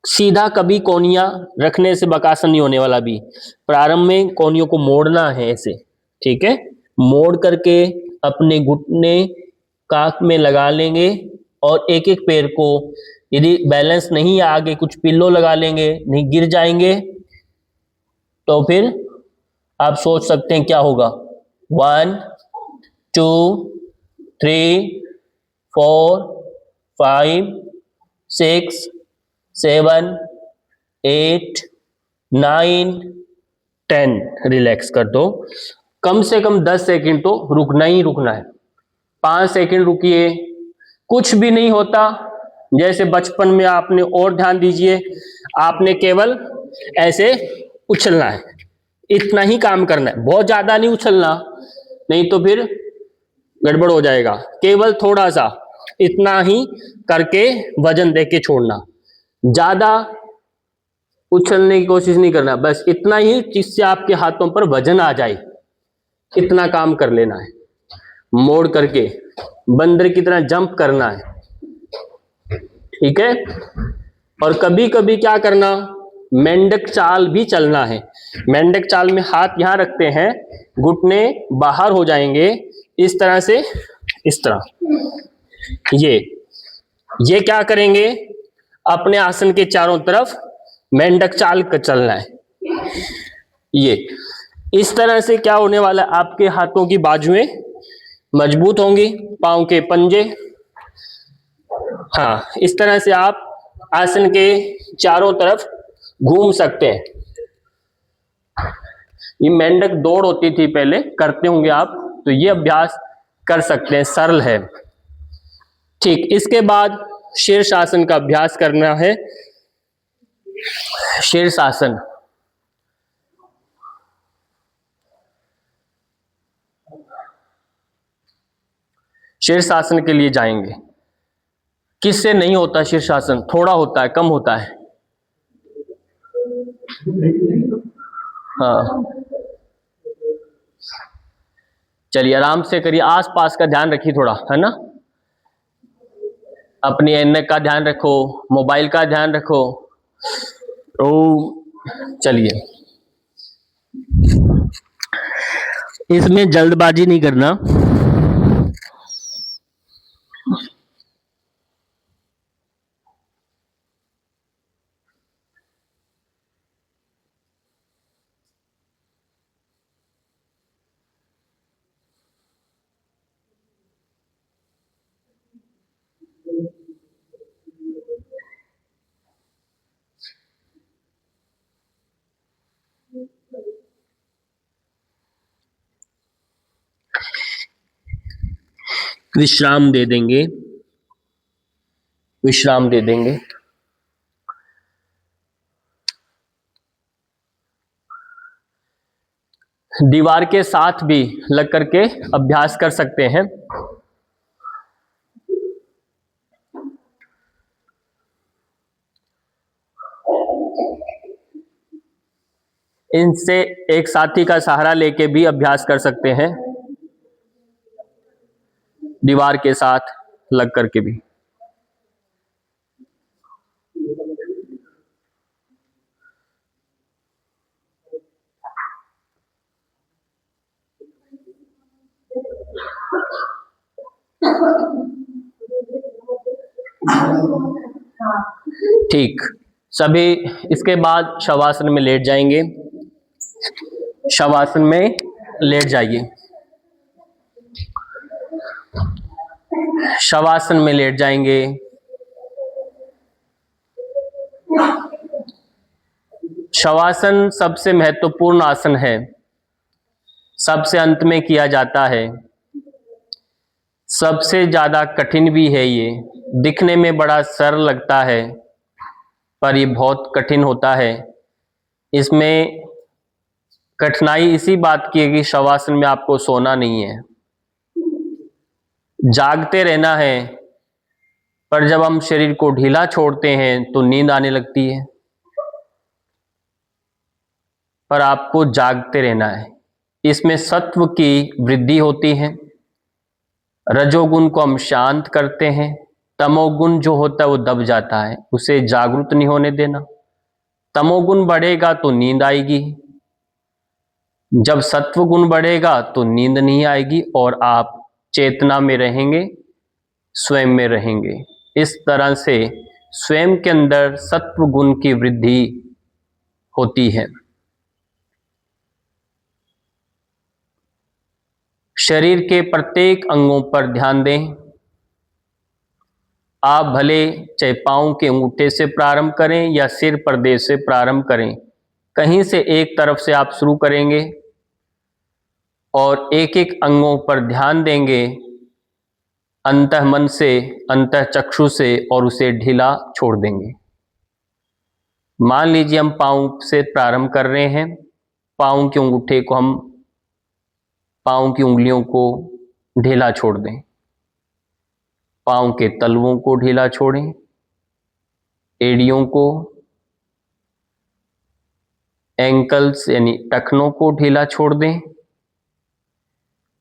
सीधा। कभी कोनियां रखने से बकासन नहीं होने वाला। भी प्रारंभ में कोनियों को मोड़ना है ऐसे, ठीक है। मोड़ करके अपने घुटने काख में लगा लेंगे और एक एक पैर को, यदि बैलेंस नहीं है आगे, कुछ पिल्लो लगा लेंगे, नहीं गिर जाएंगे तो फिर आप सोच सकते हैं क्या होगा। 1 2 3 4 5 6 7 8 9 10। रिलैक्स कर दो। कम से कम 10 सेकंड तो रुकना ही रुकना है। 5 सेकंड रुकिए, कुछ भी नहीं होता। जैसे बचपन में आपने, और ध्यान दीजिए, आपने केवल ऐसे उछलना है, इतना ही काम करना है, बहुत ज्यादा नहीं उछलना, नहीं तो फिर गड़बड़ हो जाएगा। केवल थोड़ा सा इतना ही करके वजन देके छोड़ना, ज्यादा उछलने की कोशिश नहीं करना, बस इतना ही जिससे आपके हाथों पर वजन आ जाए, इतना काम कर लेना है। मोड़ करके बंदर की तरह जंप करना है, ठीक है। और कभी कभी क्या करना, मेंढक चाल भी चलना है। मेंढक चाल में हाथ यहां रखते हैं, घुटने बाहर हो जाएंगे, इस तरह से, इस तरह। ये क्या करेंगे, अपने आसन के चारों तरफ मेंढक चाल कर चलना है। ये इस तरह से क्या होने वाला है, आपके हाथों की बाजुएं मजबूत होंगी, पांव के पंजे। हाँ, इस तरह से आप आसन के चारों तरफ घूम सकते हैं। ये मेंढक दौड़ होती थी पहले, करते होंगे आप, तो ये अभ्यास कर सकते हैं, सरल है। ठीक, इसके बाद शीर्षासन का अभ्यास करना है। शीर्षासन, शीर्षासन के लिए जाएंगे। किससे नहीं होता शीर्षासन, थोड़ा होता है, कम होता है? हाँ, चलिए आराम से करिए, आसपास का ध्यान रखिए थोड़ा, है ना। अपनी ऐनक का ध्यान रखो, मोबाइल का ध्यान रखो। ओ चलिए, इसमें जल्दबाजी नहीं करना। विश्राम दे देंगे, विश्राम दे देंगे। दीवार के साथ भी लग करके अभ्यास कर सकते हैं। इनसे एक साथी का सहारा लेके भी अभ्यास कर सकते हैं, दीवार के साथ लग करके भी। ठीक, सभी इसके बाद शवासन में लेट जाएंगे। शवासन में लेट जाइए, शवासन में लेट जाएंगे। शवासन सबसे महत्वपूर्ण आसन है, सबसे अंत में किया जाता है, सबसे ज्यादा कठिन भी है। ये दिखने में बड़ा सरल लगता है, पर ये बहुत कठिन होता है। इसमें कठिनाई इसी बात की है कि शवासन में आपको सोना नहीं है, जागते रहना है। पर जब हम शरीर को ढीला छोड़ते हैं तो नींद आने लगती है, पर आपको जागते रहना है। इसमें सत्व की वृद्धि होती है, रजोगुण को हम शांत करते हैं, तमोगुण जो होता है वो दब जाता है, उसे जागृत नहीं होने देना। तमोगुण बढ़ेगा तो नींद आएगी, जब सत्व गुण बढ़ेगा तो नींद नहीं आएगी और आप चेतना में रहेंगे, स्वयं में रहेंगे। इस तरह से स्वयं के अंदर सत्व गुण की वृद्धि होती है। शरीर के प्रत्येक अंगों पर ध्यान दें। आप भले चाहे पाँव के अंगूठे से प्रारंभ करें या सिर प्रदेश से प्रारंभ करें, कहीं से एक तरफ से आप शुरू करेंगे और एक एक अंगों पर ध्यान देंगे अंतः मन से, अंतः चक्षु से, और उसे ढीला छोड़ देंगे। मान लीजिए हम पाँव से प्रारंभ कर रहे हैं। पाँव के अंगूठे को हम, पाँव की उंगलियों को ढीला छोड़ दें। पाँव के तलवों को ढीला छोड़ें, एड़ियों को, एंकल्स यानी टखनों को ढीला छोड़ दें,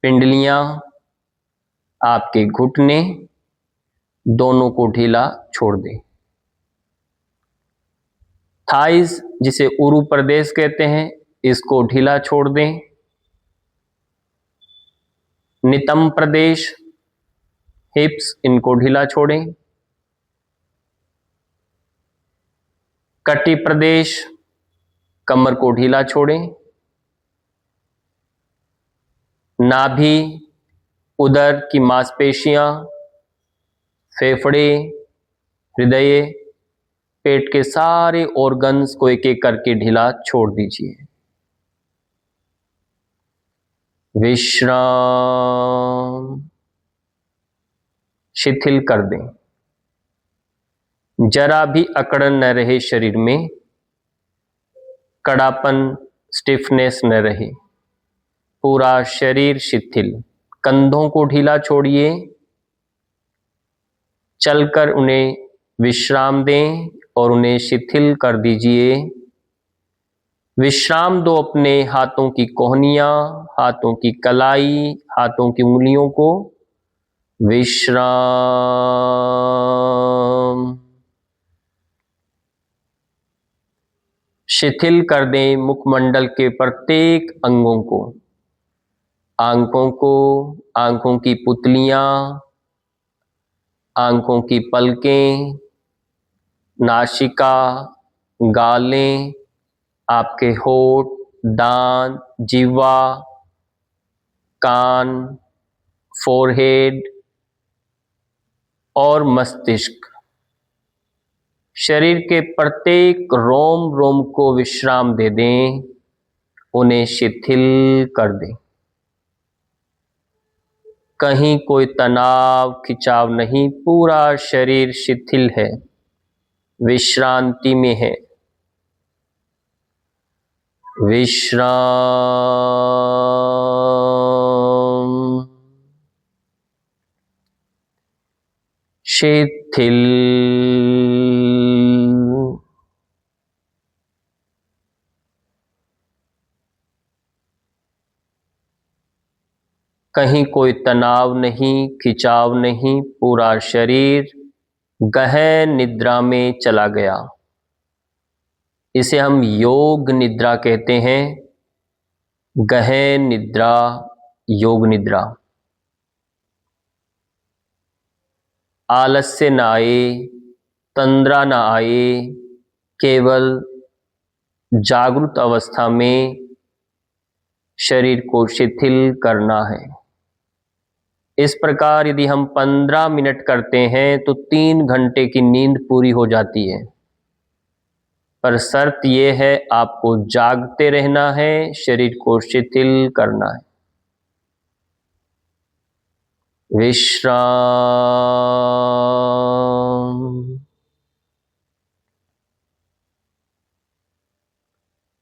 पिंडलियां, आपके घुटने दोनों को ढीला छोड़ दें। थाइस जिसे उरु प्रदेश कहते हैं, इसको ढीला छोड़ दें। नितंब प्रदेश, हिप्स, इनको ढीला छोड़ें। कटी प्रदेश, कमर को ढीला छोड़ें। नाभि, उदर की मांसपेशियां, फेफड़े, हृदय, पेट के सारे ऑर्गन्स को एक एक करके ढीला छोड़ दीजिए। विश्राम, शिथिल कर दें। जरा भी अकड़न न रहे शरीर में, कड़ापन, स्टिफनेस न रहे, पूरा शरीर शिथिल। कंधों को ढीला छोड़िए, चलकर उन्हें विश्राम दें और उन्हें शिथिल कर दीजिए। विश्राम दो अपने हाथों की कोहनियां, हाथों की कलाई, हाथों की उंगलियों को। विश्राम। शिथिल कर दें मुखमंडल के प्रत्येक अंगों को, आंखों को, आंखों की पुतलियां, आंखों की पलकें, नासिका, गालें, आपके होठ, दांत, जीवा, कान, फोरहेड और मस्तिष्क। शरीर के प्रत्येक रोम रोम को विश्राम दे दें, उन्हें शिथिल कर दें। कहीं कोई तनाव, खिंचाव नहीं, पूरा शरीर शिथिल है, विश्रांति में है। विश्राम। शिथिल। कहीं कोई तनाव नहीं, खिंचाव नहीं, पूरा शरीर गहन निद्रा में चला गया। इसे हम योग निद्रा कहते हैं। गहन निद्रा, योग निद्रा। आलस्य न आए, तंद्रा न आए, केवल जागृत अवस्था में शरीर को शिथिल करना है। इस प्रकार यदि हम 15 मिनट करते हैं तो 3 घंटे की नींद पूरी हो जाती है। पर शर्त यह है, आपको जागते रहना है, शरीर को शिथिल करना है। विश्राम।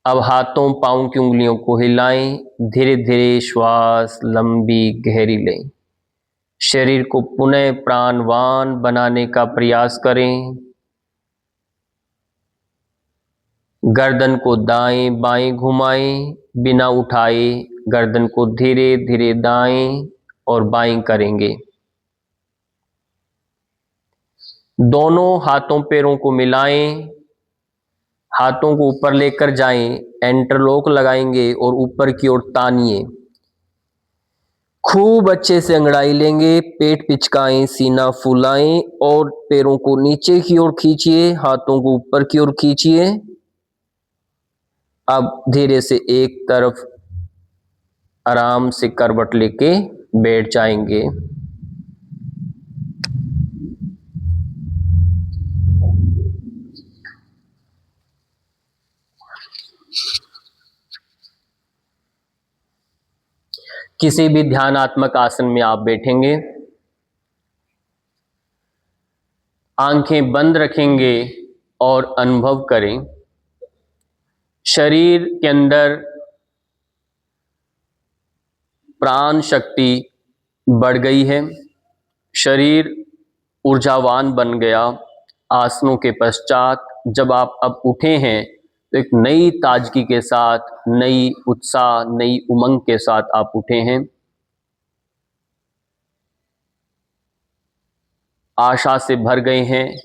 अब हाथों पांव की उंगलियों को हिलाएं, धीरे धीरे श्वास लंबी गहरी लें। शरीर को पुनः प्राणवान बनाने का प्रयास करें। गर्दन को दाएं बाएं घुमाएं, बिना उठाए गर्दन को धीरे धीरे दाएं और बाएं करेंगे। दोनों हाथों पैरों को मिलाएं, हाथों को ऊपर लेकर जाएं, इंटरलॉक लगाएंगे और ऊपर की ओर तानिए। खूब अच्छे से अंगड़ाई लेंगे, पेट पिचकाएं, सीना फुलाएं और पैरों को नीचे की ओर खींचिए, हाथों को ऊपर की ओर खींचिए। अब धीरे से एक तरफ आराम से करवट लेके बैठ जाएंगे। किसी भी ध्यानात्मक आसन में आप बैठेंगे, आंखें बंद रखेंगे और अनुभव करें शरीर के अंदर प्राण शक्ति बढ़ गई है, शरीर ऊर्जावान बन गया। आसनों के पश्चात जब आप अब उठे हैं तो एक नई ताजगी के साथ, नई उत्साह, नई उमंग के साथ आप उठे हैं। आशा से भर गए हैं,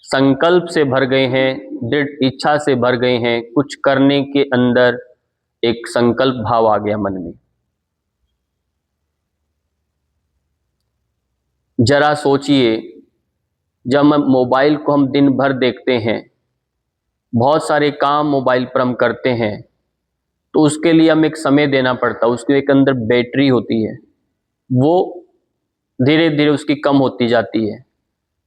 संकल्प से भर गए हैं, दृढ़ इच्छा से भर गए हैं। कुछ करने के अंदर एक संकल्प भाव आ गया मन में। जरा सोचिए, जब मोबाइल को हम दिन भर देखते हैं, बहुत सारे काम मोबाइल पर हम करते हैं, तो उसके लिए हम एक समय देना पड़ता है। उसके एक अंदर बैटरी होती है, वो धीरे धीरे उसकी कम होती जाती है।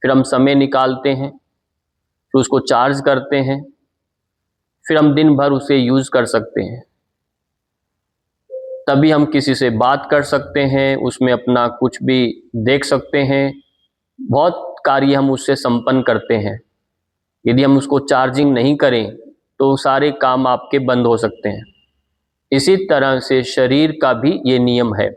फिर हम समय निकालते हैं, फिर उसको चार्ज करते हैं, फिर हम दिन भर उसे यूज़ कर सकते हैं। तभी हम किसी से बात कर सकते हैं, उसमें अपना कुछ भी देख सकते हैं, बहुत कार्य हम उससे संपन्न करते हैं। यदि हम उसको चार्जिंग नहीं करें तो सारे काम आपके बंद हो सकते हैं। इसी तरह से शरीर का भी ये नियम है।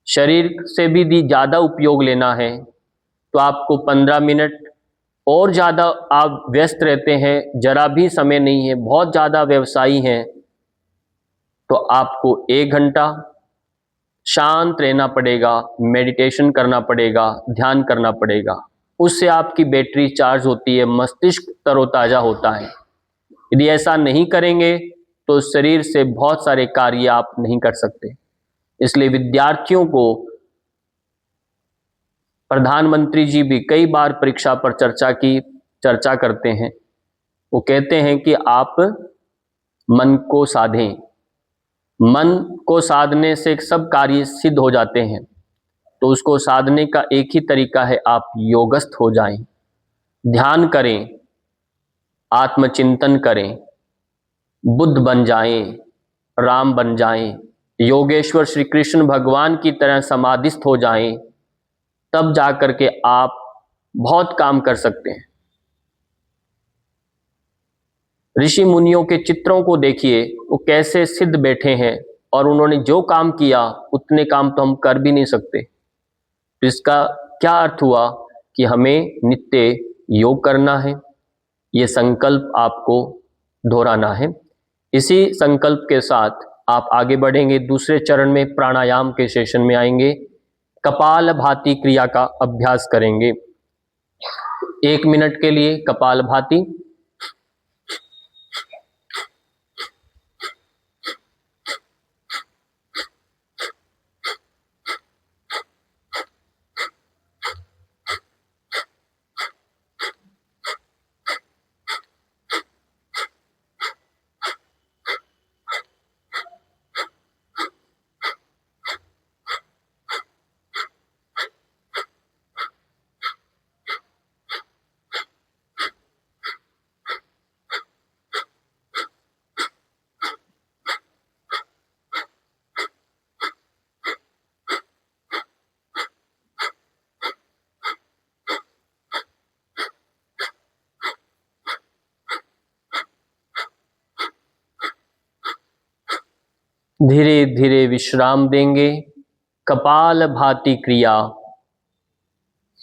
शरीर से भी यदि ज़्यादा उपयोग लेना है तो आपको 15 मिनट और ज़्यादा आप व्यस्त रहते हैं, जरा भी समय नहीं है, बहुत ज़्यादा व्यवसायी हैं, तो आपको 1 घंटा शांत रहना पड़ेगा, मेडिटेशन करना पड़ेगा, ध्यान करना पड़ेगा। उससे आपकी बैटरी चार्ज होती है, मस्तिष्क तरोताज़ा होता है। यदि ऐसा नहीं करेंगे तो शरीर से बहुत सारे कार्य आप नहीं कर सकते। इसलिए विद्यार्थियों को प्रधानमंत्री जी भी कई बार परीक्षा पर चर्चा करते हैं। वो कहते हैं कि आप मन को साधें, मन को साधने से सब कार्य सिद्ध हो जाते हैं। तो उसको साधने का एक ही तरीका है, आप योगस्थ हो जाएं, ध्यान करें, आत्मचिंतन करें, बुद्ध बन जाएं, राम बन जाएं, योगेश्वर श्री कृष्ण भगवान की तरह समाधिस्थ हो जाएं। तब जाकर के आप बहुत काम कर सकते हैं। ऋषि मुनियों के चित्रों को देखिए, वो कैसे सिद्ध बैठे हैं, और उन्होंने जो काम किया उतने काम तो हम कर भी नहीं सकते। तो इसका क्या अर्थ हुआ कि हमें नित्य योग करना है। ये संकल्प आपको दोहराना है। इसी संकल्प के साथ आप आगे बढ़ेंगे। दूसरे चरण में प्राणायाम के सेशन में आएंगे, कपालभाति क्रिया का अभ्यास करेंगे। 1 मिनट के लिए कपालभाति। धीरे धीरे विश्राम देंगे। कपालभाति क्रिया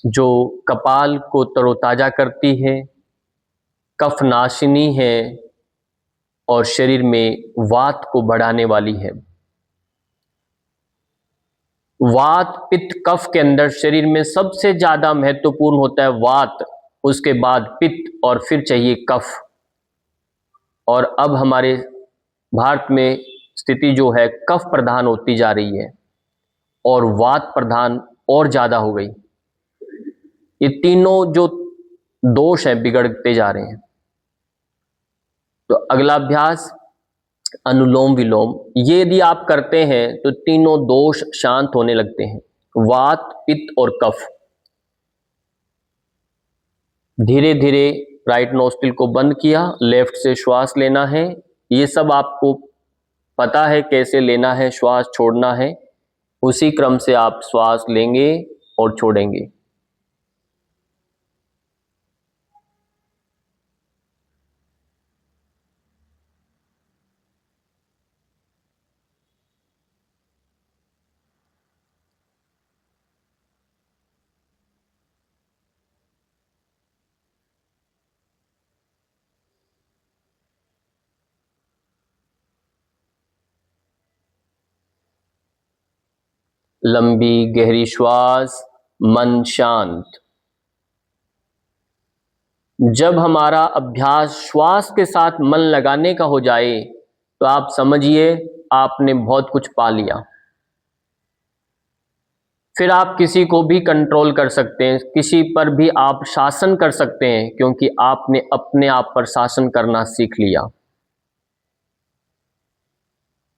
जो कपाल को तरोताजा करती है, कफनाशिनी है और शरीर में वात को बढ़ाने वाली है। वात, पित्त, कफ के अंदर शरीर में सबसे ज्यादा महत्वपूर्ण होता है वात, उसके बाद पित्त और फिर चाहिए कफ। और अब हमारे भारत में स्थिति जो है कफ प्रधान होती जा रही है और वात प्रधान और ज्यादा हो गई। ये तीनों जो दोष हैं बिगड़ते जा रहे हैं। तो अगला अभ्यास अनुलोम विलोम, ये यदि आप करते हैं तो तीनों दोष शांत होने लगते हैं, वात, पित्त और कफ। धीरे धीरे राइट नोस्ट्रिल को बंद किया, लेफ्ट से श्वास लेना है। ये सब आपको पता है कैसे लेना है, श्वास छोड़ना है, उसी क्रम से आप श्वास लेंगे और छोड़ेंगे। लंबी गहरी श्वास, मन शांत। जब हमारा अभ्यास श्वास के साथ मन लगाने का हो जाए तो आप समझिए आपने बहुत कुछ पा लिया। फिर आप किसी को भी कंट्रोल कर सकते हैं, किसी पर भी आप शासन कर सकते हैं, क्योंकि आपने अपने आप पर शासन करना सीख लिया।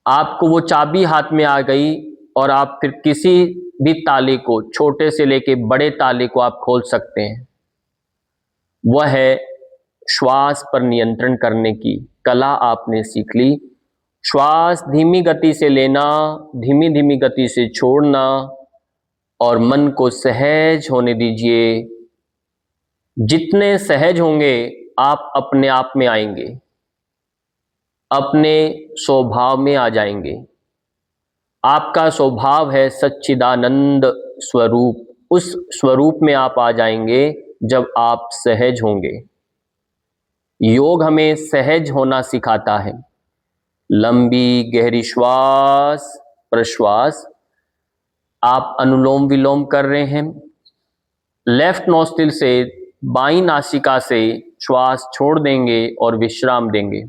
आपको वो चाबी हाथ में आ गई और आप फिर किसी भी ताले को, छोटे से लेके बड़े ताले को आप खोल सकते हैं। वह है श्वास पर नियंत्रण करने की कला आपने सीख ली। श्वास धीमी गति से लेना, धीमी धीमी गति से छोड़ना और मन को सहज होने दीजिए। जितने सहज होंगे आप अपने आप में आएंगे, अपने स्वभाव में आ जाएंगे। आपका स्वभाव है सच्चिदानंद स्वरूप, उस स्वरूप में आप आ जाएंगे जब आप सहज होंगे। योग हमें सहज होना सिखाता है। लंबी गहरी श्वास प्रश्वास, आप अनुलोम विलोम कर रहे हैं। लेफ्ट नोस्ट्रिल से बाईं नासिका से श्वास छोड़ देंगे और विश्राम देंगे।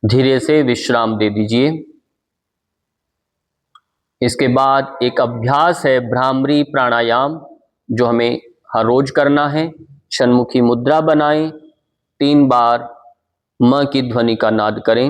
धीरे से विश्राम दे दीजिए। इसके बाद एक अभ्यास है भ्रामरी प्राणायाम, जो हमें हर रोज करना है। षण्मुखी मुद्रा बनाएं, 3 बार म की ध्वनि का नाद करें।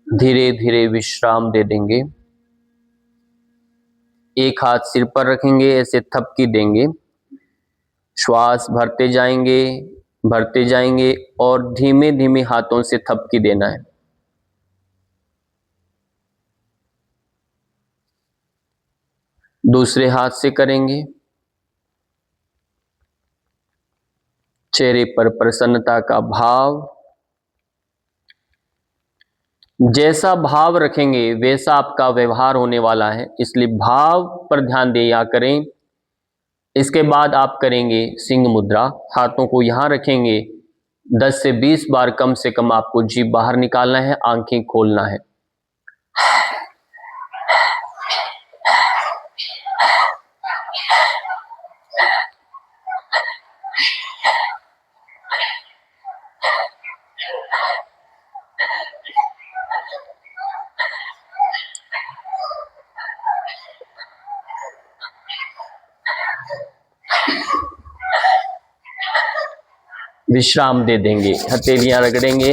धीरे धीरे विश्राम दे देंगे। एक हाथ सिर पर रखेंगे, ऐसे थपकी देंगे। श्वास भरते जाएंगे और धीमे धीमे हाथों से थपकी देना है। दूसरे हाथ से करेंगे। चेहरे पर प्रसन्नता का भाव, जैसा भाव रखेंगे वैसा आपका व्यवहार होने वाला है, इसलिए भाव पर ध्यान दिया करें। इसके बाद आप करेंगे सिंह मुद्रा। हाथों को यहां रखेंगे। 10 से 20 बार कम से कम आपको जीभ बाहर निकालना है, आंखें खोलना है। विश्राम दे देंगे, हथेलियां रगड़ेंगे।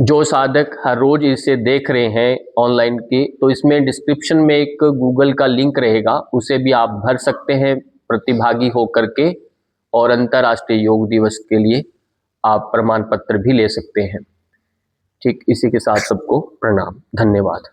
जो साधक हर रोज इसे देख रहे हैं ऑनलाइन की, तो इसमें डिस्क्रिप्शन में एक गूगल का लिंक रहेगा, उसे भी आप भर सकते हैं प्रतिभागी होकर के, और अंतर्राष्ट्रीय योग दिवस के लिए आप प्रमाण पत्र भी ले सकते हैं। ठीक, इसी के साथ सबको प्रणाम, धन्यवाद।